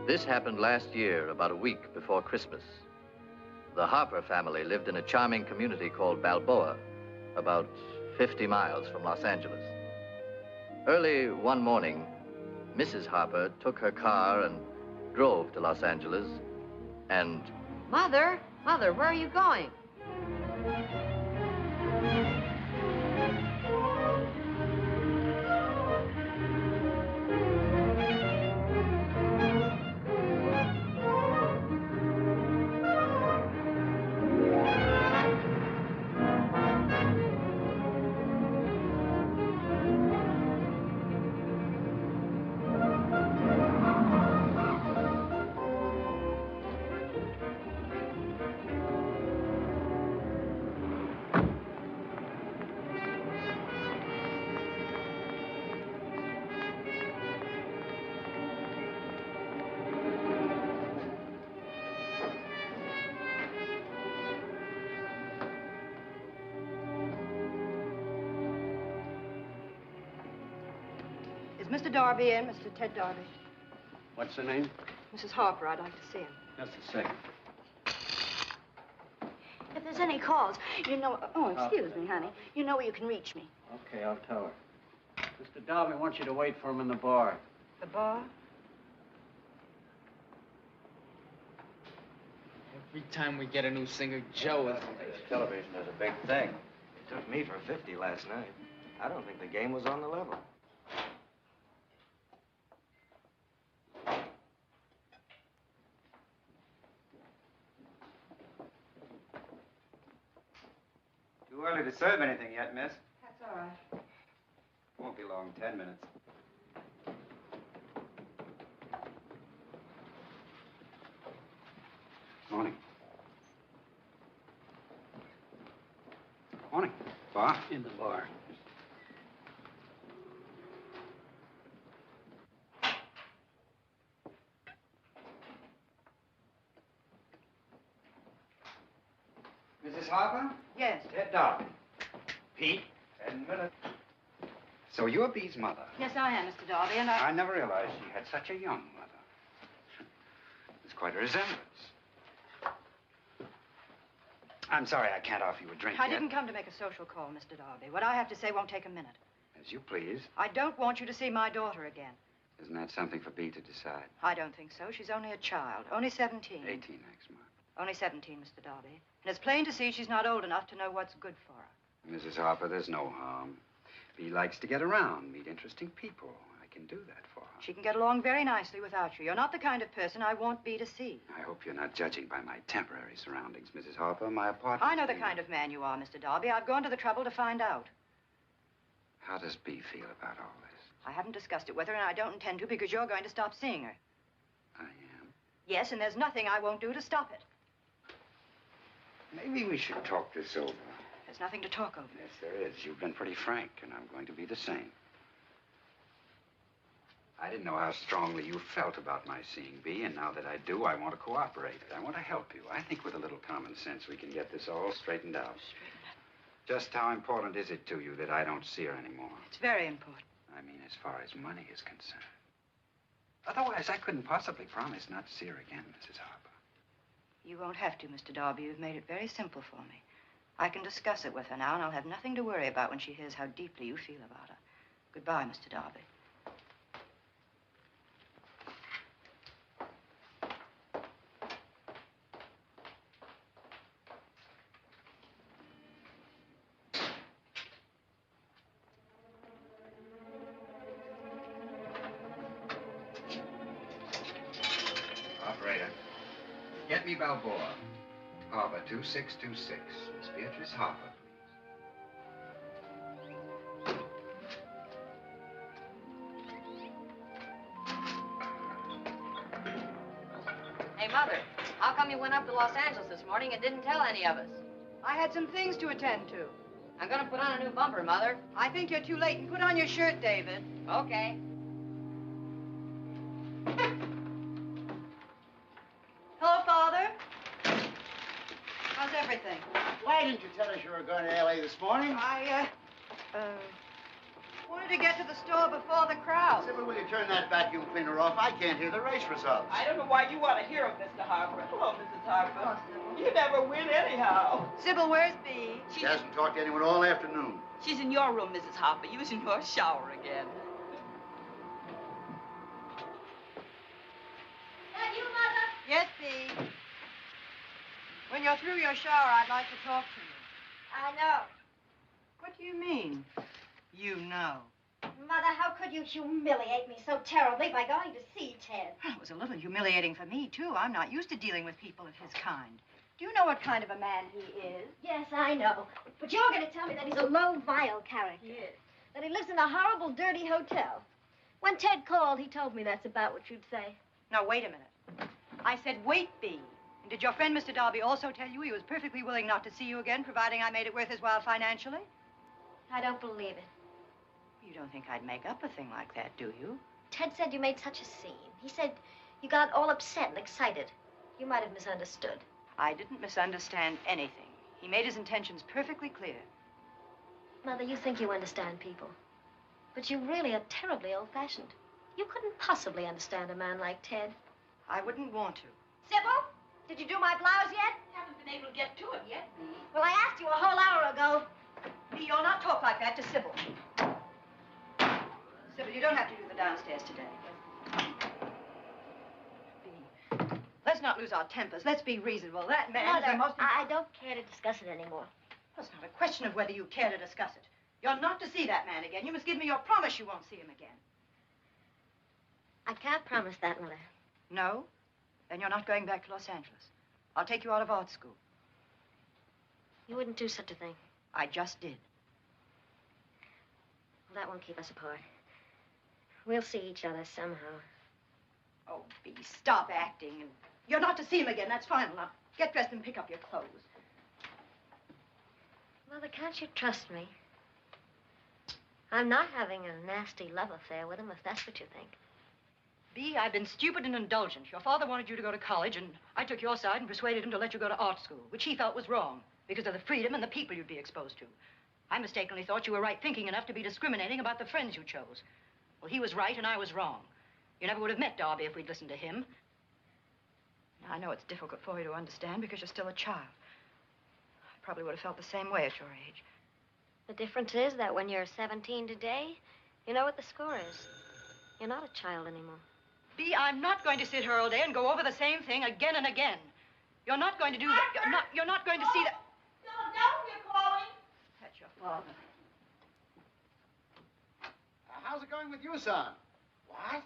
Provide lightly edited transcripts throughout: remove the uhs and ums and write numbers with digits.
This happened last year, about a week before Christmas. The Harper family lived in a charming community called Balboa, about 50 miles from Los Angeles. Early one morning, Mrs. Harper took her car and drove to Los Angeles and... Mother, where are you going? Mr. Darby in, Mr. Ted Darby. What's the name? Mrs. Harper, I'd like to see him. Just a second. If there's any calls, you know... Oh, excuse me, honey. You know where you can reach me. Okay, I'll tell her. Mr. Darby wants you to wait for him in the bar. The bar? Every time we get a new singer, Joe is... Television is a big thing. It took me for 50 last night. I don't think the game was on the level. Too early to serve anything yet, miss. That's all right. Won't be long, 10 minutes. Morning. Morning. Bar? In the bar. Mrs. Harper? Yes. Ted Darby. Pete? 10 minutes. So you're Bea's mother? Yes, I am, Mr. Darby, and I never realized she had such a young mother. There's quite a resemblance. I'm sorry I can't offer you a drink I yet. didn't come to make a social call, Mr. Darby. What I have to say won't take a minute. As you please. I don't want you to see my daughter again. Isn't that something for Bea to decide? I don't think so. She's only a child. Only 17. 18 next month. Only 17, Mr. Darby. And it's plain to see she's not old enough to know what's good for her. Mrs. Harper, there's no harm. Bea likes to get around, meet interesting people. I can do that for her. She can get along very nicely without you. You're not the kind of person I want Bea to see. I hope you're not judging by my temporary surroundings, Mrs. Harper. My apartment... I know the kind of man you are, Mr. Darby. I've gone to the trouble to find out. How does Bea feel about all this? I haven't discussed it with her, and I don't intend to because you're going to stop seeing her. I am? Yes, and there's nothing I won't do to stop it. Maybe we should talk this over. There's nothing to talk over. Yes, there is. You've been pretty frank, and I'm going to be the same. I didn't know how strongly you felt about my seeing Bea, and now that I do, I want to cooperate. I want to help you. I think with a little common sense, we can get this all straightened out. Just how important is it to you that I don't see her anymore? It's very important. I mean, as far as money is concerned. Otherwise, I couldn't possibly promise not to see her again, Mrs. Harper. You won't have to, Mr. Darby. You've made it very simple for me. I can discuss it with her now, and I'll have nothing to worry about when she hears how deeply you feel about her. Goodbye, Mr. Darby. Operator, get me Balboa. Harbor 2626. Miss Beatrice Harper, please. Hey, Mother, how come you went up to Los Angeles this morning and didn't tell any of us? I had some things to attend to. I'm gonna put on a new bumper, Mother. I think you're too late. And put on your shirt, David. Okay. Hello, Father. How's everything? Why didn't you tell us you were going to L.A. this morning? I wanted to get to the store before the crowd. Sybil, will you turn that back vacuum cleaner off, I can't hear the race results. I don't know why you want to hear them, Mr. Harper. Hello, Mrs. Harper. You never win anyhow. Sybil, where's Bea? She hasn't talked to anyone all afternoon. She's in your room, Mrs. Harper, using your shower again. That you, Mother? Yes, Bea. When you're through your shower, I'd like to talk to you. I know. What do you mean, you know? Mother, how could you humiliate me so terribly by going to see Ted? Well, it was a little humiliating for me, too. I'm not used to dealing with people of his kind. Do you know what kind of a man he is? Yes, I know. But you're going to tell me that he's a low, vile character. Yes. That he lives in a horrible, dirty hotel. When Ted called, he told me that's about what you'd say. Now, wait a minute. I said, wait, Bea. And did your friend, Mr. Darby, also tell you he was perfectly willing not to see you again, providing I made it worth his while financially? I don't believe it. You don't think I'd make up a thing like that, do you? Ted said you made such a scene. He said you got all upset and excited. You might have misunderstood. I didn't misunderstand anything. He made his intentions perfectly clear. Mother, you think you understand people. But you really are terribly old-fashioned. You couldn't possibly understand a man like Ted. I wouldn't want to. Sybil, did you do my blouse yet? Haven't been able to get to it yet, Bea. Well, I asked you a whole hour ago. Bea, you'll not talk like that to Sybil. Sybil, you don't have to do the downstairs today. Bea, let's not lose our tempers. Let's be reasonable. That man is Mother, the most... I don't care to discuss it anymore. It's not a question of whether you care to discuss it. You're not to see that man again. You must give me your promise you won't see him again. I can't promise that, Mother. No? Then you're not going back to Los Angeles. I'll take you out of art school. You wouldn't do such a thing. I just did. Well, that won't keep us apart. We'll see each other somehow. Oh, Bea, stop acting. And you're not to see him again. That's final. Now, get dressed and pick up your clothes. Mother, can't you trust me? I'm not having a nasty love affair with him, if that's what you think. Bea, I've been stupid and indulgent. Your father wanted you to go to college, and I took your side and persuaded him to let you go to art school, which he felt was wrong because of the freedom and the people you'd be exposed to. I mistakenly thought you were right-thinking enough to be discriminating about the friends you chose. Well, he was right and I was wrong. You never would have met Darby if we'd listened to him. Now, I know it's difficult for you to understand because you're still a child. I probably would have felt the same way at your age. The difference is that when you're 17 today, you know what the score is. You're not a child anymore. Bea, I'm not going to sit here all day and go over the same thing again and again. You're not going to do that. You're not going to see that. Philadelphia calling. That's your father. How's it going with you, son? What?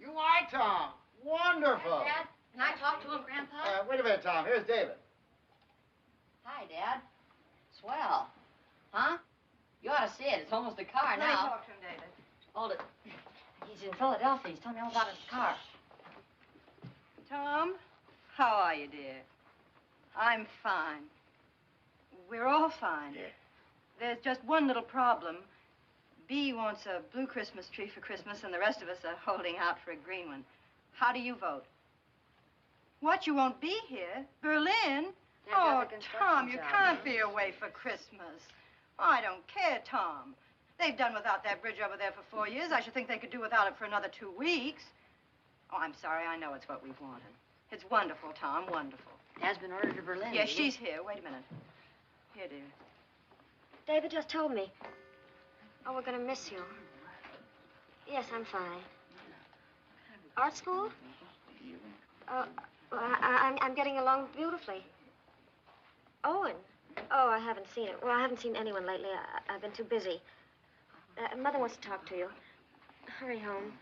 You are Tom. Wonderful. Dad, can I talk to him, Grandpa? Wait a minute, Tom. Here's David. Hi, Dad. Swell. Huh? You ought to see it. It's almost a car Let me now. talk to him, David. Hold it. He's in Philadelphia. He's telling me all about his car. Tom, how are you, dear? I'm fine. We're all fine. Yeah. There's just one little problem. Bea wants a blue Christmas tree for Christmas, and the rest of us are holding out for a green one. How do you vote? What, you won't be here? Berlin? Oh, Tom, you can't be away for Christmas. Oh, I don't care, Tom. They've done without that bridge over there for 4 years. I should think they could do without it for another 2 weeks. Oh, I'm sorry. I know it's what we've wanted. It's wonderful, Tom, wonderful. Dad's been ordered to Berlin. Yes, she's here. Wait a minute. Here, dear. David just told me. Oh, we're going to miss you. Yes, I'm fine. Art school? Well, I'm getting along beautifully. Owen? Oh, I haven't seen it. Well, I haven't seen anyone lately. I've been too busy. Mother wants to talk to you. Hurry home.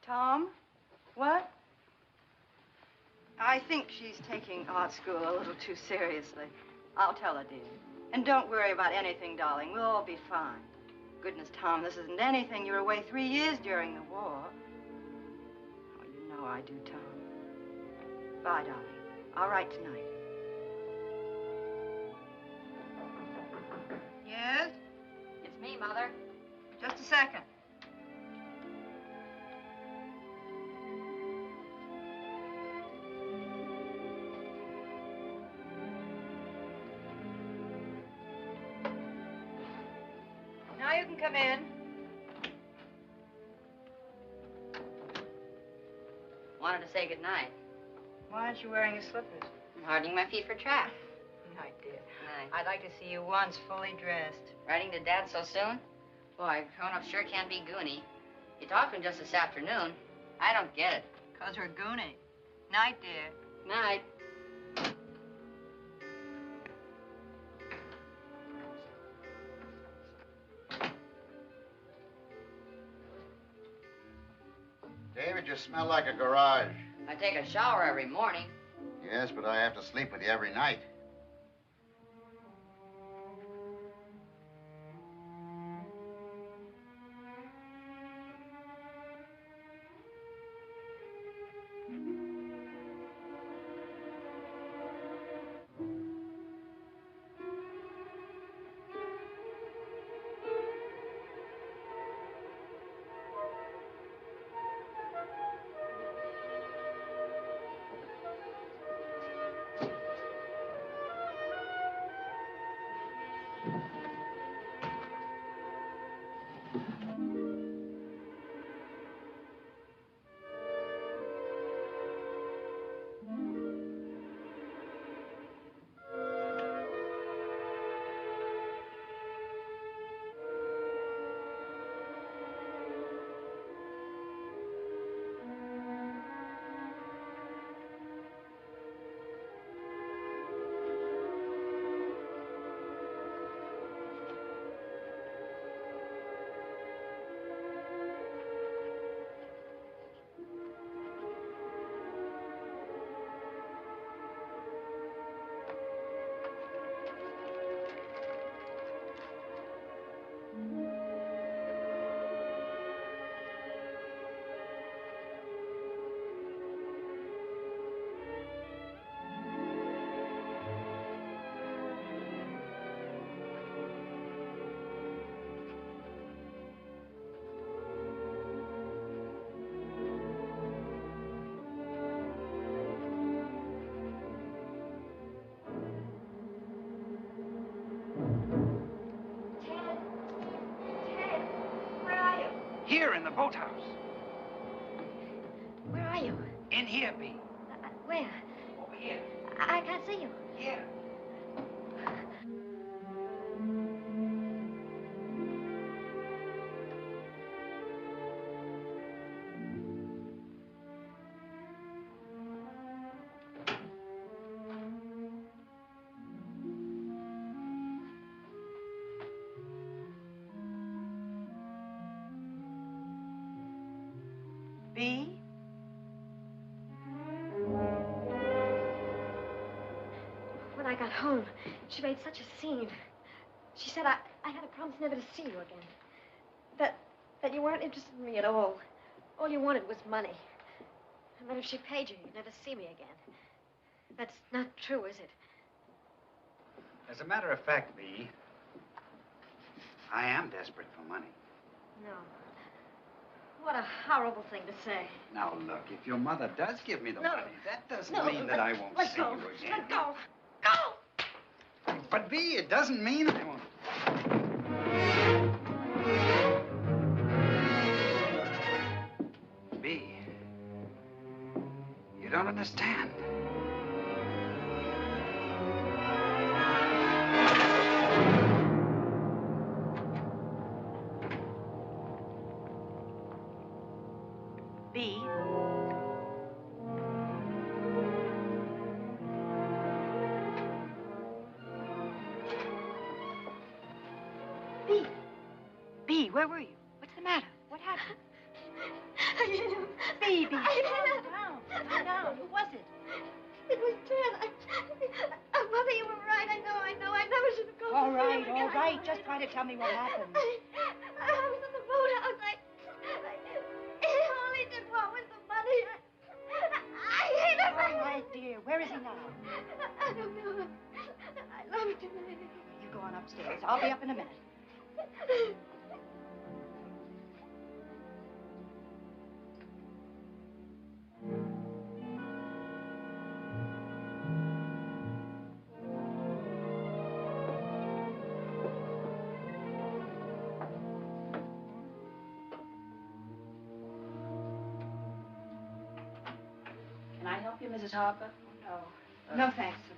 Tom? What? I think she's taking art school a little too seriously. I'll tell her, dear. And don't worry about anything, darling. We'll all be fine. Goodness, Tom, this isn't anything. You were away 3 years during the war. Oh, you know I do, Tom. Bye, darling. I'll write tonight. Yes? It's me, Mother. Just a second. Now you can come in. Wanted to say goodnight. Why aren't you wearing your slippers? I'm hardening my feet for track. Night, dear. Night. I'd like to see you once fully dressed. Writing to Dad so soon? Boy, grown-up sure can be goony. You talked to him just this afternoon. I don't get it. 'Cause we're goony. Night, dear. Night. David, you smell like a garage. I take a shower every morning. Yes, but I have to sleep with you every night. Here in the boathouse. Where are you? In here, Bea. Where? Over here. I can't see you. Here. Bea? When I got home, she made such a scene. She said I had a promise never to see you again. That you weren't interested in me at all. All you wanted was money. And that if she paid you, you'd never see me again. That's not true, is it? As a matter of fact, Bea, I am desperate for money. No. What a horrible thing to say. Now, look, if your mother does give me the No. money, that doesn't No, mean that I won't let see go. you again. Let go. Go! But, Bea, it doesn't mean I won't. Bea, you don't understand. Bea? Bea? Bea, where were you? What's the matter? What happened? Bea, calm down. Calm down. Who was it? It was Ted. Mother, you were right. I never should have gone All to right, see him again. all right. Just try to tell me what happened. I was in the boathouse. All he did want was the money. I hate him. All right, dear. Where is he now? I don't know. I loved him. You go on upstairs. I'll be up in a minute. Mrs. Harper? No. No, thanks, Sybil.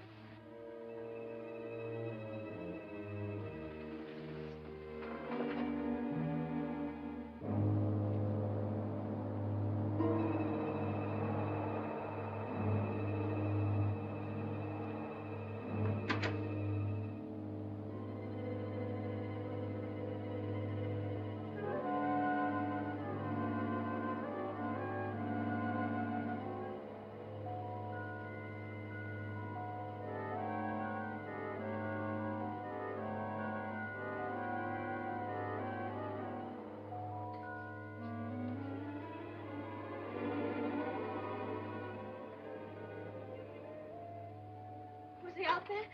Was he out there?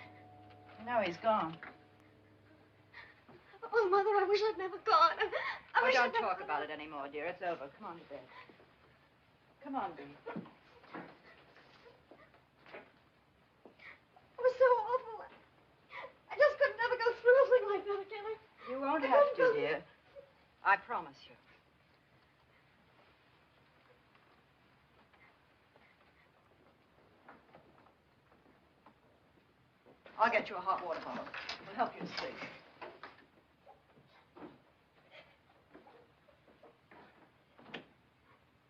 No, he's gone. Oh, Mother, I wish I'd never gone. I wish don't I'd never... talk about it anymore, dear. It's over. Come on to bed. Come on, Bea. It was so awful. I just could never go through a thing like that again. You won't have to, dear. I promise you. I'll get you a hot water bottle. It'll help you to sleep.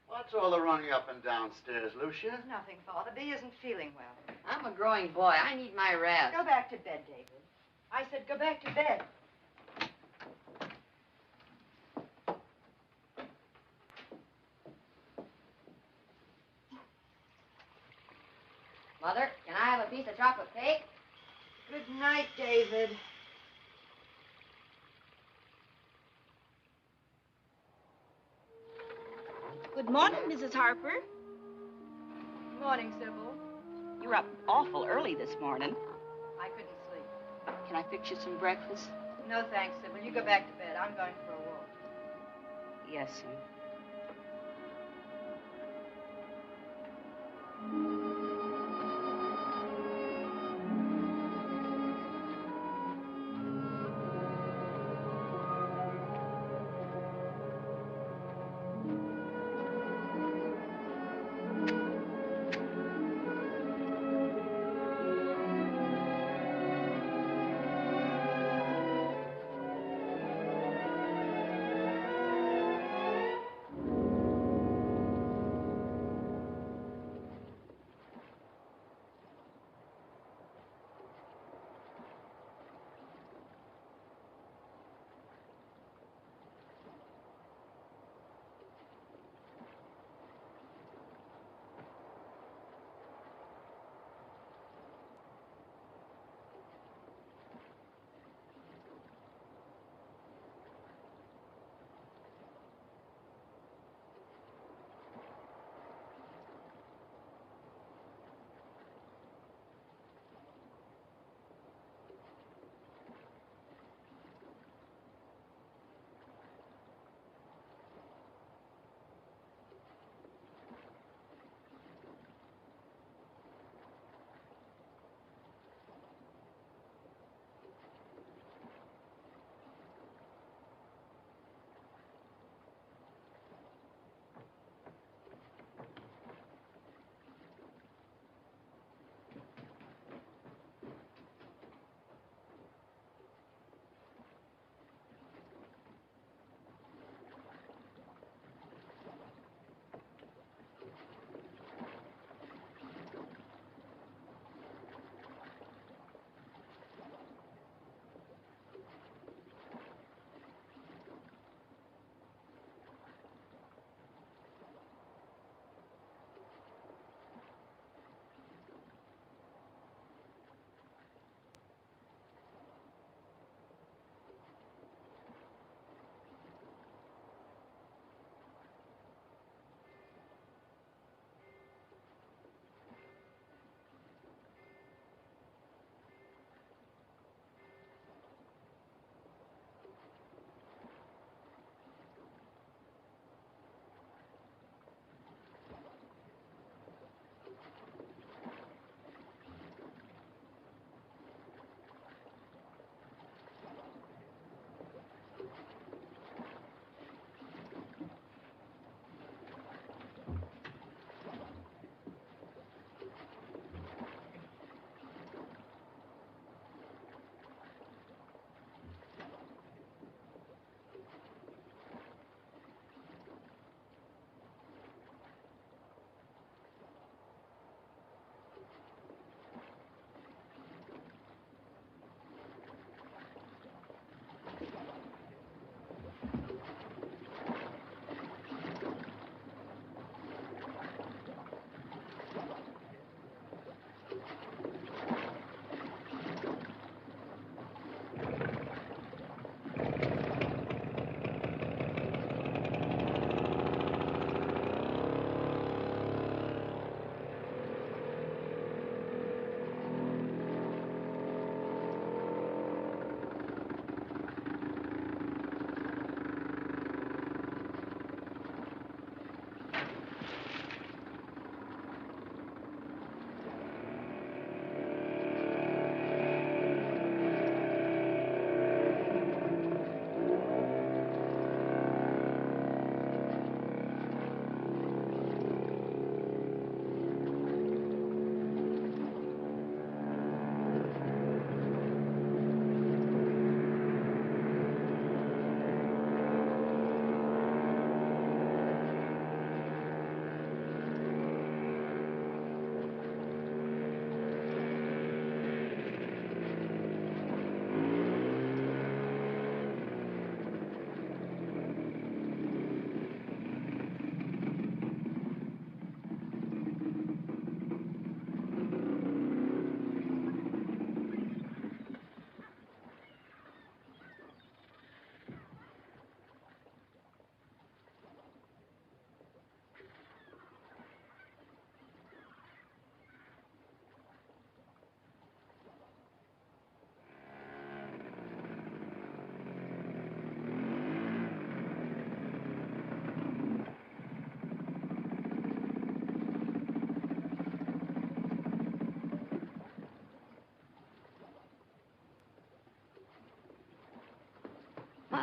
What's all the running up and downstairs, Lucia? Nothing, Father. Bea isn't feeling well. I'm a growing boy. I need my rest. Go back to bed, David. I said go back to bed. Mother, can I have a piece of chocolate cake? Good night, David. Good morning, Mrs. Harper. Morning, Sybil. You're up awful early this morning. I couldn't sleep. Can I fix you some breakfast? No, thanks, Sybil. You go back to bed. I'm going for a walk. Yes, sir.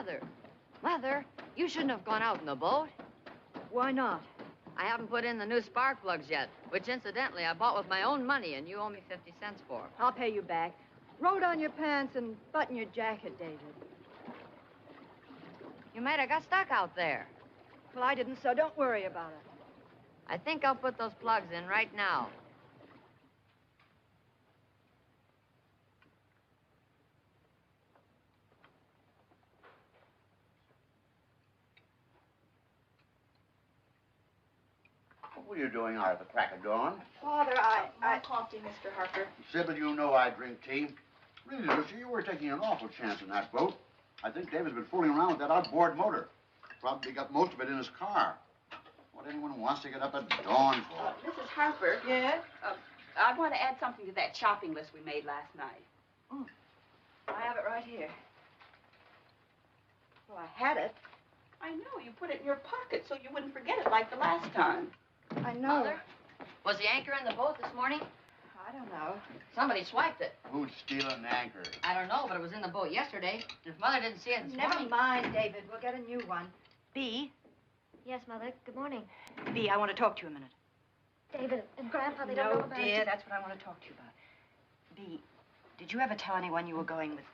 Mother, Mother, you shouldn't have gone out in the boat. Why not? I haven't put in the new spark plugs yet, which incidentally I bought with my own money, and you owe me 50 cents for. I'll pay you back. Roll down your pants and button your jacket, David. You might have got stuck out there. Well, I didn't, so don't worry about it. I think I'll put those plugs in right now. What are you doing out at the crack of dawn? Father, More coffee, Mr. Harper. Sybil, you know I drink tea. Really, Lucia, you were taking an awful chance in that boat. I think David's been fooling around with that outboard motor. Probably got most of it in his car. What anyone wants to get up at dawn for? Mrs. Harper. Yes? I want to add something to that shopping list we made last night. I have it right here. Well, I had it. I know. You put it in your pocket so you wouldn't forget it like the last time. I know. Mother, was the anchor in the boat this morning? I don't know. Somebody swiped it. Who'd steal an anchor? I don't know, but it was in the boat yesterday. If Mother didn't see it this Never morning... mind, David. We'll get a new one. Bea. Yes, Mother. Good morning. Bea, I want to talk to you a minute. David and Grandpa, they don't know No, about dear, it. that's what I want to talk to you about. Bea, did you ever tell anyone you were going with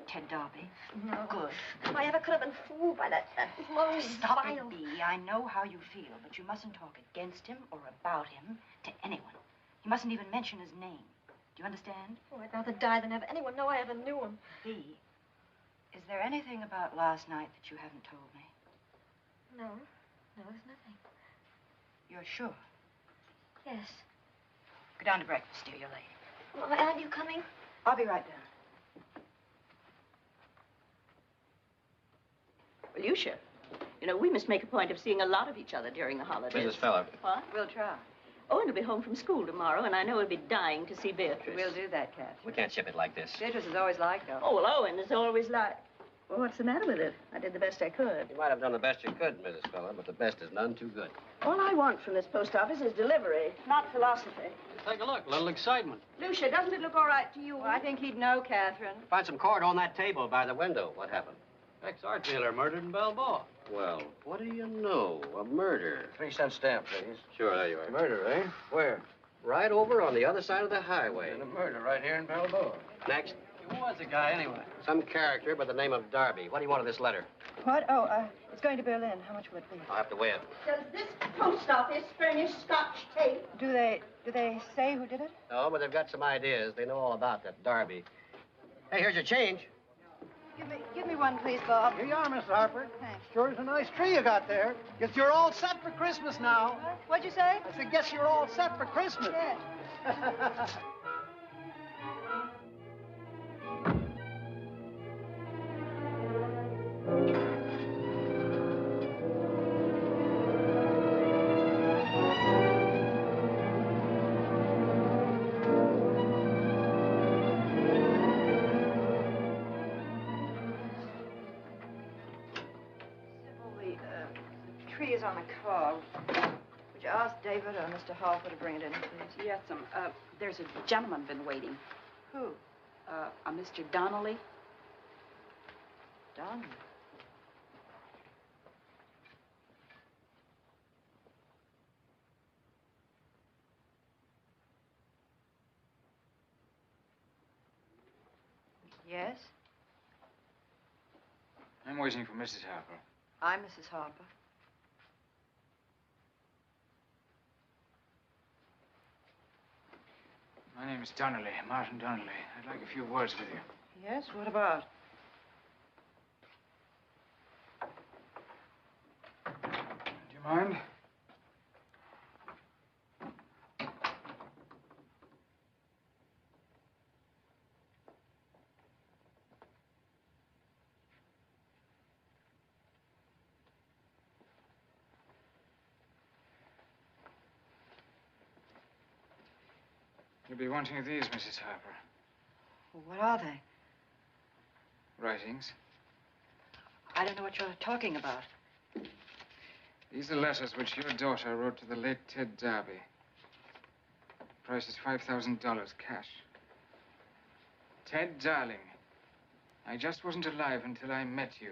Ted Darby? No. Good. If I ever could have been fooled by that low, Stop vile... it, Bea. I know how you feel, but you mustn't talk against him or about him to anyone. You mustn't even mention his name. Do you understand? Oh, I'd rather die than have anyone know I ever knew him. Bea, is there anything about last night that you haven't told me? No. No, there's nothing. You're sure? Yes. Go down to breakfast, dear. You're late. Well, aren't you coming? I'll be right down. Lucia, you know, we must make a point of seeing a lot of each other during the holidays. Mrs. Feller. What? We'll try. Owen will be home from school tomorrow, and I know he'll be dying to see Beatrice. We'll do that, Kat. We can't ship it like this. Beatrice is always like that. Oh, well, Owen is always like... Well, what's the matter with it? I did the best I could. You might have done the best you could, Mrs. Feller, but the best is none too good. All I want from this post office is delivery, not philosophy. Take a look, a little excitement. Lucia, doesn't it look all right to you? Well, I think he'd know, Catherine. Find some cord on that table by the window. What happened? Ex-art dealer murdered in Balboa. Well, what do you know? A murder. 3-cent stamp, please. Sure, there you are. Murder, eh? Where? Right over on the other side of the highway. And a murder right here in Balboa. Next, Who was the guy, anyway? some character by the name of Darby. What do you want of this letter? What? Oh, it's going to Berlin. How much will it be? I'll have to weigh it. Does this post office furnish Scotch tape? Do they say who did it? No, but they've got some ideas. They know all about that Darby. Hey, here's your change. Give me one, please, Bob. Here you are, Miss Harper. Thanks. Sure is a nice tree you got there. Guess you're all set for Christmas now. What'd you say? I said, guess you're all set for Christmas. Yes. The tree is on the car. Would you ask David or Mr. Harper to bring it in, please? Yes, there's a gentleman been waiting. Who? A Mr. Donnelly. Don. Yes? I'm waiting for Mrs. Harper. I'm Mrs. Harper. My name is Donnelly, Martin Donnelly. I'd like a few words with you. Yes? What about? Do you mind? You'll be wanting these, Mrs. Harper. Well, what are they? Writings. I don't know what you're talking about. These are letters which your daughter wrote to the late Ted Darby. The price is $5,000 cash. Ted, darling, I just wasn't alive until I met you.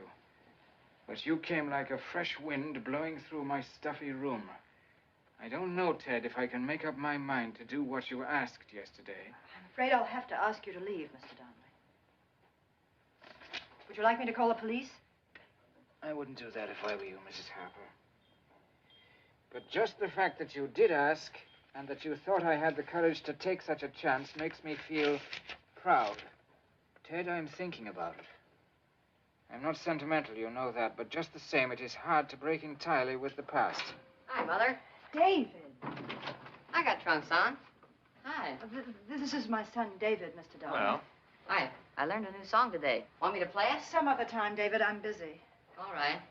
But you came like a fresh wind blowing through my stuffy room. I don't know, Ted, if I can make up my mind to do what you asked yesterday. I'm afraid I'll have to ask you to leave, Mr. Donnelly. Would you like me to call the police? I wouldn't do that if I were you, Mrs. Harper. But just the fact that you did ask and that you thought I had the courage to take such a chance makes me feel proud. Ted, I'm thinking about it. I'm not sentimental, you know that, but just the same, it is hard to break entirely with the past. Hi, Mother. David. I got trunks on. Hi. This is my son, David, Mr. Donnelly. Well. Hi. I learned a new song today. Want me to play it? Some other time, David. I'm busy. All right.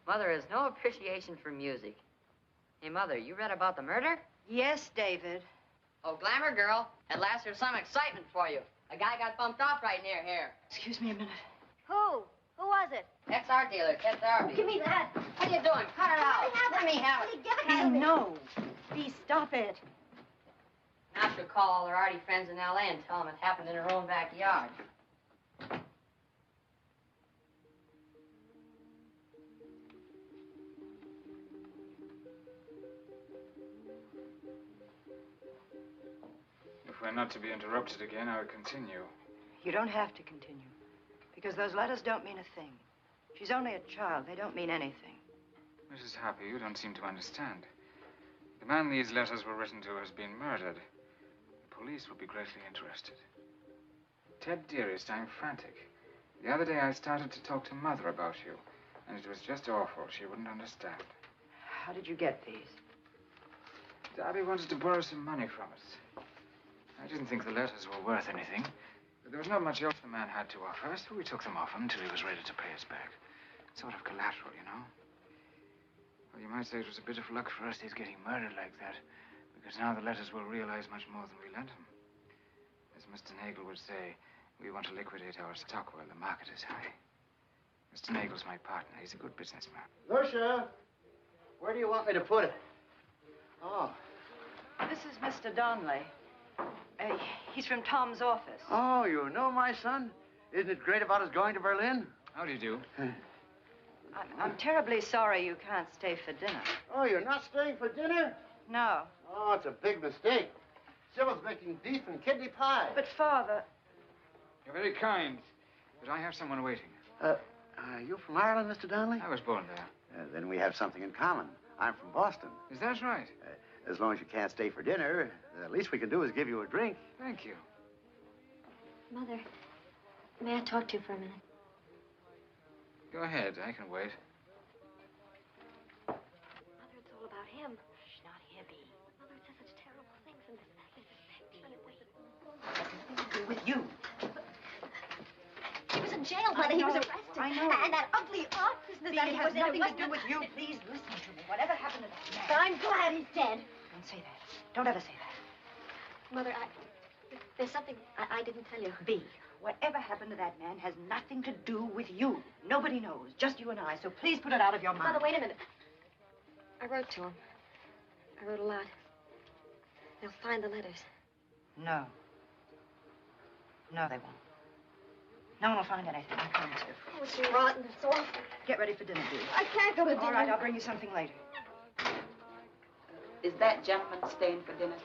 Mother has no appreciation for music. Hey, Mother, you read about the murder? Yes, David. Oh, glamour girl. At last there's some excitement for you. A guy got bumped off right near here. Excuse me a minute. Who? Who was it? Ex-art dealer, Ted Darby. Give me that. What are you doing? Cut her out. Let me have it. Give it to me. No. Please stop it. Now she'll call all her arty friends in L.A. and tell them it happened in her own backyard. If we're not to be interrupted again, I'll continue. You don't have to continue. Because those letters don't mean a thing. She's only a child. They don't mean anything. Mrs. Harper, you don't seem to understand. The man these letters were written to has been murdered. The police will be greatly interested. Ted, dearest, I'm frantic. The other day I started to talk to Mother about you, and it was just awful. She wouldn't understand. How did you get these? Darby wanted to borrow some money from us. I didn't think the letters were worth anything, but there was not much else the man had to offer, so we took them off him until he was ready to pay us back. Sort of collateral, you know. Well, you might say it was a bit of luck for us his getting murdered like that, because now the letters will realize much more than we lent him. As Mr. Nagel would say, we want to liquidate our stock while the market is high. Mr. Nagel's my partner. He's a good businessman. Lucia, where do you want me to put it? Oh. This is Mr. Donnelly. He's from Tom's office. Oh, you know my son? Isn't it great about us going to Berlin? How do you do? I'm terribly sorry you can't stay for dinner. Oh, you're not staying for dinner? No. Oh, it's a big mistake. Sybil's making beef and kidney pie. But, Father... You're very kind, but I have someone waiting. Are you from Ireland, Mr. Donnelly? I was born there. Then we have something in common. I'm from Boston. Is that right? As long as you can't stay for dinner, the least we can do is give you a drink. Thank you. Mother, may I talk to you for a minute? Go ahead. I can wait. Mother, it's all about him. Shh, not here, Bea. Mother, it says such terrible things in this. Nothing to do with you. He was in jail, Mother. He was arrested. I know. And that ugly art business that he was in. Nothing to do with you. Please listen to me. Whatever happened to that man? But I'm glad he's dead. Don't say that. Don't ever say that. Mother, there's something I didn't tell you. Bea, whatever happened to that man has nothing to do with you. Nobody knows. Just you and I. So please put it out of your mind. Mother, wait a minute. I wrote to him. I wrote a lot. They'll find the letters. No. No, they won't. No one will find anything, I promise you. Oh, it's rotten. It's awful. Get ready for dinner, Bea. I can't go to dinner. All right, I'll bring you something later. Is that gentleman staying for dinner?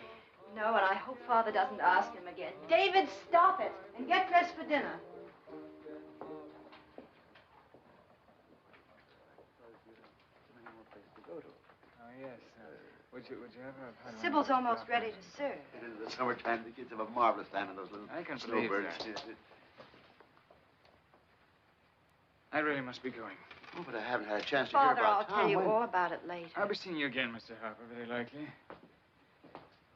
No, and I hope Father doesn't ask him again. David, stop it, and get dressed for dinner. Oh, yes. Would you have a... Sybil's almost ready to serve. In the summertime, the kids have a marvelous time in those little I can believe snowbirds. that. I really must be going. Oh, but I haven't had a chance to Father, hear about I'll tell you Tom. all about it later. I'll be seeing you again, Mr. Harper, very likely.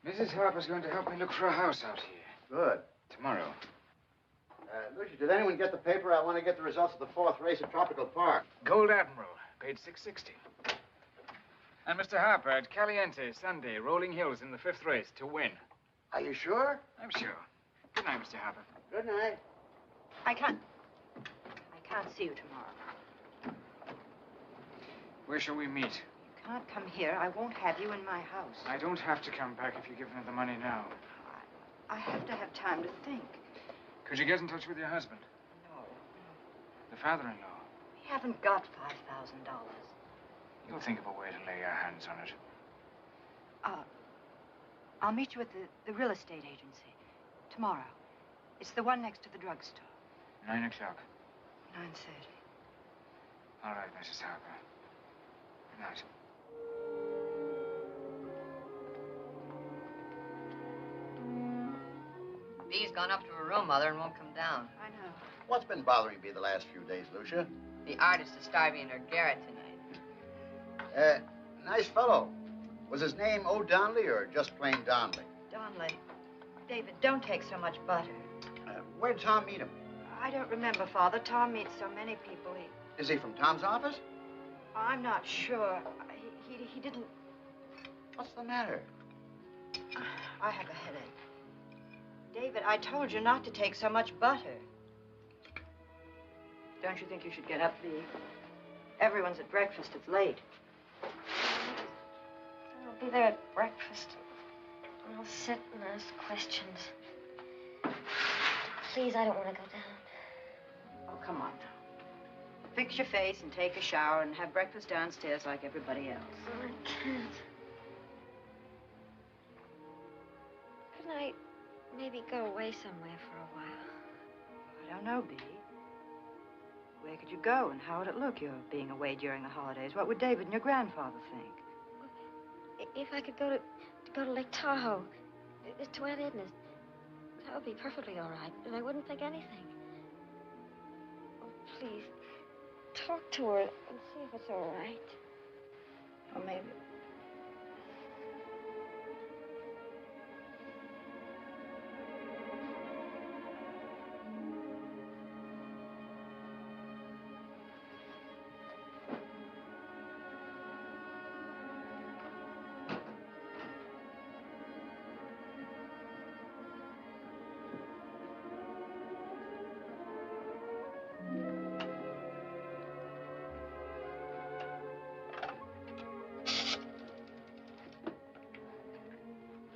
Mrs. Harper's going to help me look for a house out here. Good. Tomorrow. Lucia, did anyone get the paper? I want to get the results of the 4th race at Tropical Park. Gold Admiral, paid $6.60. And Mr. Harper at Caliente, Sunday, Rolling Hills in the 5th race to win. Are you sure? I'm sure. Good night, Mr. Harper. Good night. I can't see you tomorrow. Where shall we meet? You can't come here. I won't have you in my house. I don't have to come back if you give me the money now. I have to have time to think. Could you get in touch with your husband? No. The father-in-law? haven't got $5,000. You'll think of a way to lay your hands on it. I'll meet you at the real estate agency tomorrow. It's the one next to the drugstore. 9 o'clock. 9:30. All right, Mrs. Harper. Good night. Bee's gone up to her room, Mother, and won't come down. I know. What's been bothering you the last few days, Lucia? The artist is starving in her garret tonight. Nice fellow. Was his name O'Donnelly or just plain Donnelly? Donnelly. David, don't take so much butter. Where'd Tom meet him? I don't remember, Father. Tom meets so many people. Is he from Tom's office? I'm not sure. He didn't... What's the matter? I have a headache. David, I told you not to take so much butter. Don't you think you should get up, Bea? Everyone's at breakfast. It's late. I'll be there at breakfast. I'll sit and ask questions. Please, I don't want to go down. Oh, come on now. Fix your face and take a shower and have breakfast downstairs like everybody else. Oh, I can't. Couldn't I maybe go away somewhere for a while? I don't know, Bea. Where could you go and how would it look, your being away during the holidays? What would David and your grandfather think? If I could go to Lake Tahoe, to Aunt Edna's, that would be perfectly all right, and I wouldn't think anything. Oh, please, talk to her and see if it's all right. Or maybe...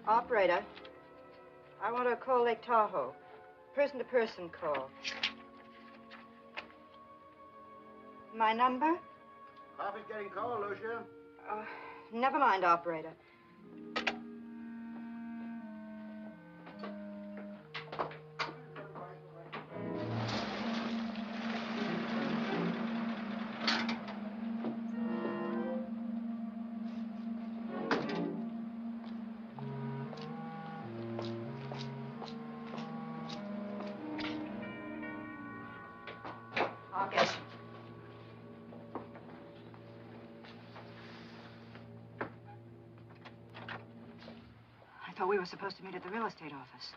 Operator, I want to call Lake Tahoe. Person-to-person call. My number? Coffee's getting cold, Lucia. Never mind, operator. I thought we were supposed to meet at the real estate office.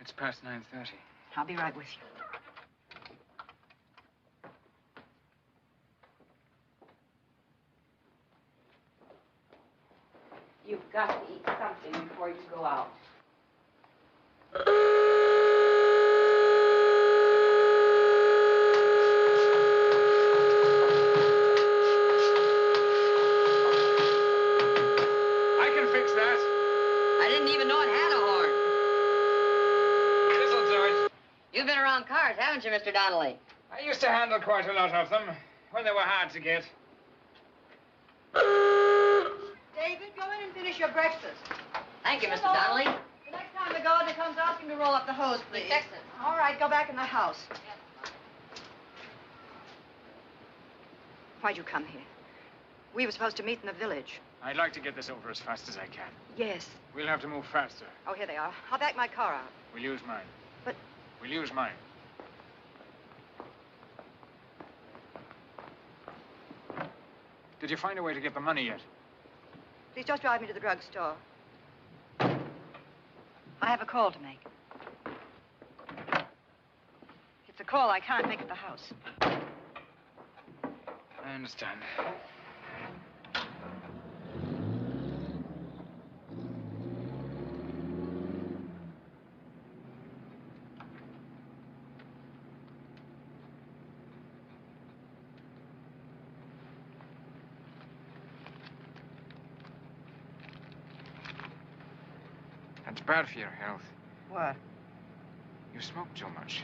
It's past 9:30. I'll be right with you. You've got to eat something before you go out. I can fix that. I didn't even know it had a horn. This'll do it. You've been around cars, haven't you, Mr. Donnelly? I used to handle quite a lot of them when they were hard to get. David, go in and finish your breakfast. Thank you, Mr. Donnelly. The next time the gardener comes, ask him to roll up the hose, please. Fix it. All right, go back in the house. Why'd you come here? We were supposed to meet in the village. I'd like to get this over as fast as I can. Yes. We'll have to move faster. Oh, here they are. I'll back my car out. We'll use mine. But... We'll use mine. Did you find a way to get the money yet? Please just drive me to the drugstore. I have a call to make. It's a call I can't make at the house. I understand. That's bad for your health. What? You smoke too much.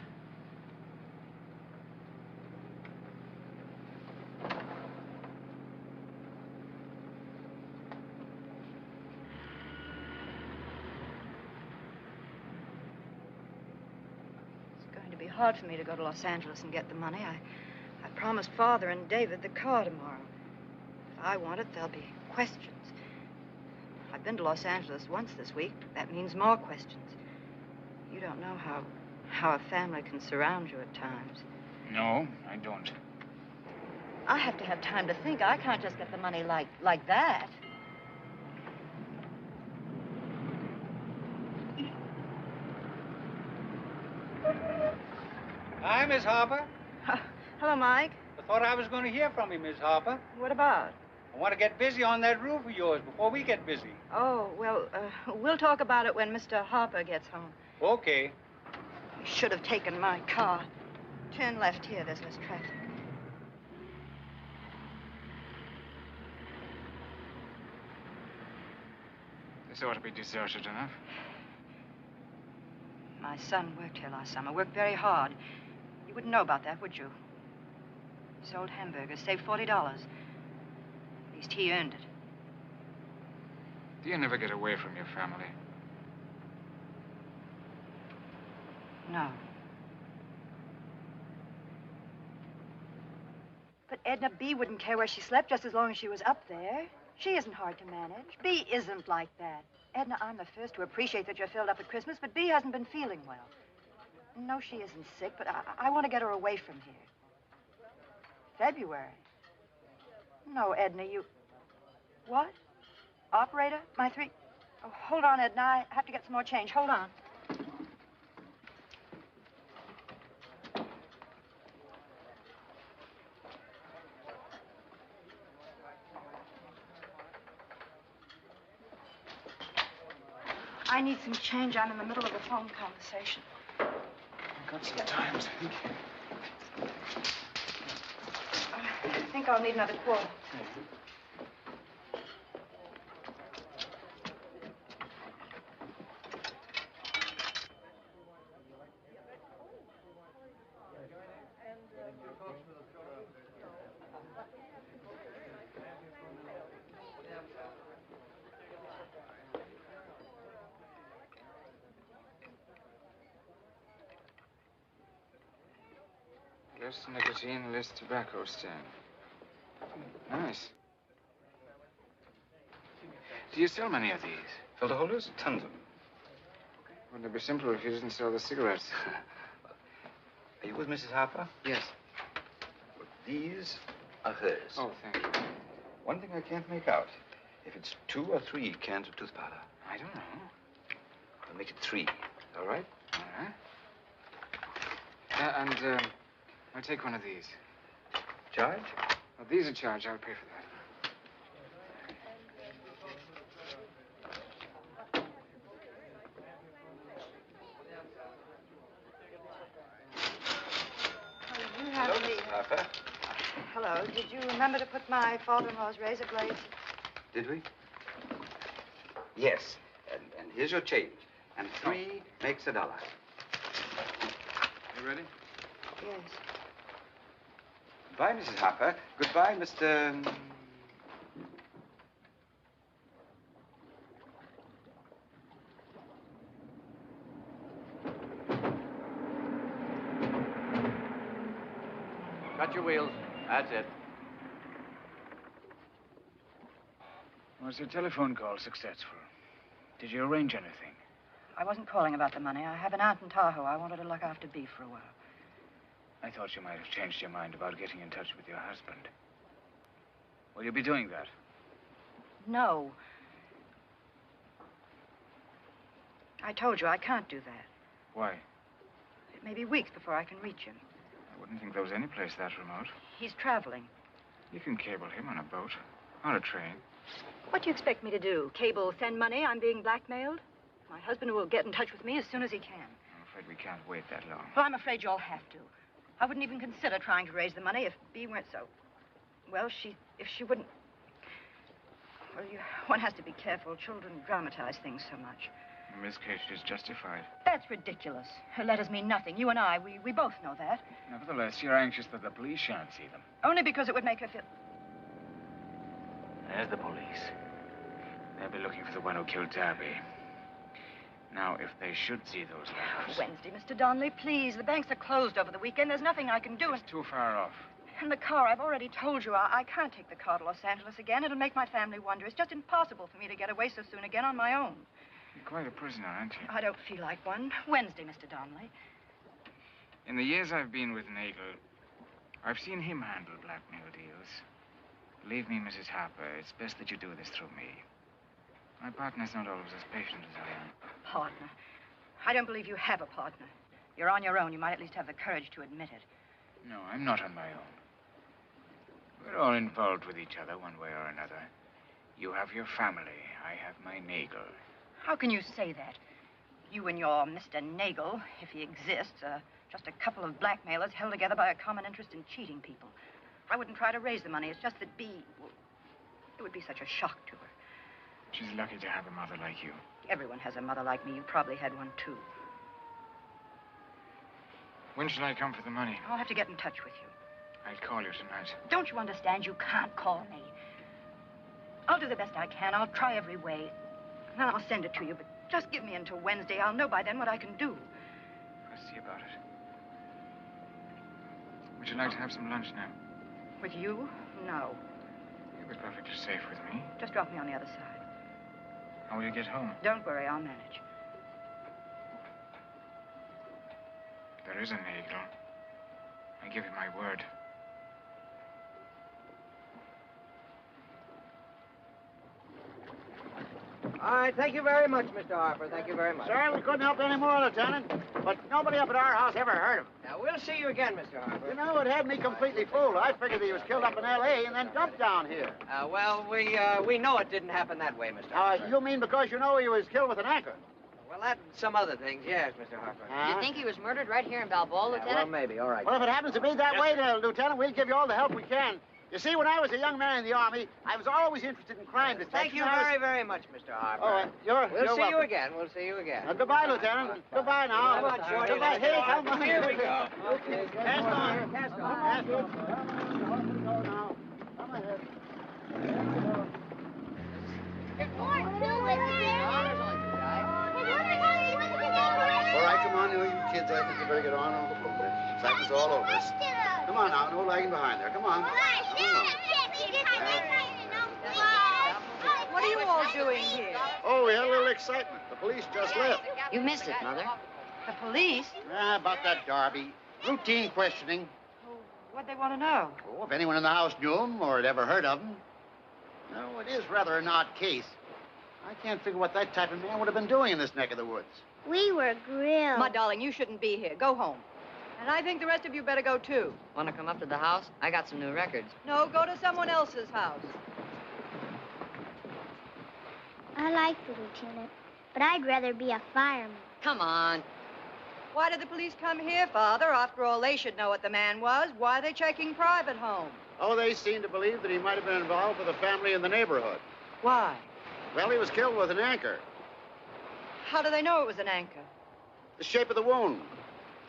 hard for me to go to Los Angeles and get the money. I promised Father and David the car tomorrow. If I want it, there'll be questions. I've been to Los Angeles once this week. That means more questions. You don't know how a family can surround you at times. No, I don't. I have to have time to think. I can't just get the money like that. Hi, Miss Harper. Hello, Mike. I thought I was going to hear from you, Miss Harper. What about? I want to get busy on that roof of yours before we get busy. Oh, well, we'll talk about it when Mr. Harper gets home. Okay. You should have taken my car. Turn left here. There's less traffic. This ought to be deserted enough. My son worked here last summer. Worked very hard. You wouldn't know about that, would you? Sold hamburgers, saved $40. At least he earned it. Do you never get away from your family? No. But Edna B. wouldn't care where she slept just as long as she was up there. She isn't hard to manage. Bea isn't like that. Edna, I'm the first to appreciate that you're filled up at Christmas, but Bea hasn't been feeling well. No, she isn't sick, but I want to get her away from here. February? No, Edna, you... What? Operator? My three... Oh, hold on, Edna. I have to get some more change. Hold on. I need some change. I'm in the middle of a phone conversation. I've got some time, I think. I think I'll need another quarter. Less nicotine, less tobacco stain. Nice. Do you sell many of these? Filter holders? Tons of them. Wouldn't it be simpler if you didn't sell the cigarettes? Are you with Mrs. Harper? Yes. Well, these are hers. Oh, thank you. One thing I can't make out. If it's 2 or 3 cans of tooth powder. I don't know. I'll make it 3. All right? All right. I'll take one of these. Charge? Well, these are charged. I'll pay for that. Hello, Mrs. Harper. Hello. Did you remember to put my father-in-law's razor blades? Did we? Yes. And here's your change. And 3 makes $1. You ready? Yes. Goodbye, Mrs. Harper. Goodbye, Mr. Cut your wheels. That's it. Was your telephone call successful? Did you arrange anything? I wasn't calling about the money. I have an aunt in Tahoe. I wanted to look after Bea for a while. I thought you might have changed your mind about getting in touch with your husband. Will you be doing that? No. I told you I can't do that. Why? It may be weeks before I can reach him. I wouldn't think there was any place that remote. He's traveling. You can cable him on a boat or a train. What do you expect me to do? Cable, send money? I'm being blackmailed? My husband will get in touch with me as soon as he can. I'm afraid we can't wait that long. Well, I'm afraid you'll have to. I wouldn't even consider trying to raise the money if Bea weren't so... Well, if she wouldn't... Well, one has to be careful. Children dramatize things so much. In this case, she's justified. That's ridiculous. Her letters mean nothing. You and I, we both know that. Nevertheless, you're anxious that the police shan't see them. Only because it would make her feel... There's the police. They'll be looking for the one who killed Darby. Now, if they should see those letters... Wednesday, Mr. Donnelly, please. The banks are closed over the weekend. There's nothing I can do. It's too far off. And the car, I've already told you, I can't take the car to Los Angeles again. It'll make my family wonder. It's just impossible for me to get away so soon again on my own. You're quite a prisoner, aren't you? I don't feel like one. Wednesday, Mr. Donnelly. In the years I've been with Nagel, I've seen him handle blackmail deals. Believe me, Mrs. Harper, it's best that you do this through me. My partner's not always as patient as I am. Partner? I don't believe you have a partner. You're on your own. You might at least have the courage to admit it. No, I'm not on my own. We're all involved with each other one way or another. You have your family. I have my Nagel. How can you say that? You and your Mr. Nagel, if he exists, are just a couple of blackmailers held together by a common interest in cheating people. I wouldn't try to raise the money. It's just that Bea... Well, it would be such a shock to her. She's lucky to have a mother like you. Everyone has a mother like me. You probably had one, too. When shall I come for the money? I'll have to get in touch with you. I'll call you tonight. Don't you understand? You can't call me. I'll do the best I can. I'll try every way. And then I'll send it to you. But just give me until Wednesday. I'll know by then what I can do. I'll see about it. Would you like to have some lunch now? With you? No. You'll be perfectly safe with me. Just drop me on the other side. How will you get home? Don't worry. I'll manage. There is a Nagel. I give you my word. All right, thank you very much, Mr. Harper. Thank you very much. Sorry we couldn't help any more, Lieutenant. But nobody up at our house ever heard of him. Now, we'll see you again, Mr. Harper. You know, it had me completely fooled. I figured he was killed up in L.A. and then dumped down here. Well, we know it didn't happen that way, Mr. Harper. You mean because you know he was killed with an anchor? Well, that and some other things, yes, Mr. Harper. You think he was murdered right here in Balboa, Lieutenant? Well, maybe. All right. Well, if it happens to be that way, Lieutenant, we'll give you all the help we can. You see, when I was a young man in the Army, I was always interested in crime detection. Thank you very, very much, Mr. Harper. Oh, We'll see welcome. you again. We'll see you again. Goodbye, Lieutenant. Goodbye now. Come on, Shorty. Goodbye. Here, come on. Here we go. Okay. Cast on. Cast on. Cast on. Now. Come ahead. All right, come on, you kids. I think you better get on over the boat. Excitement all over us. Come on now, no lagging behind there. Come on. What are you all doing here? Oh, we had a little excitement. The police just left. You missed it, Mother. The police? About that Darby. Routine questioning. What'd they want to know? Oh, if anyone in the house knew him or had ever heard of him. No, it is rather an odd case. I can't figure what that type of man would have been doing in this neck of the woods. We were grilled. My darling, you shouldn't be here. Go home. And I think the rest of you better go, too. Want to come up to the house? I got some new records. No, go to someone else's house. I like the lieutenant, but I'd rather be a fireman. Come on. Why did the police come here, Father? After all, they should know what the man was. Why are they checking private homes? Oh, they seem to believe that he might have been involved with a family in the neighborhood. Why? Well, he was killed with an anchor. How do they know it was an anchor? The shape of the wound.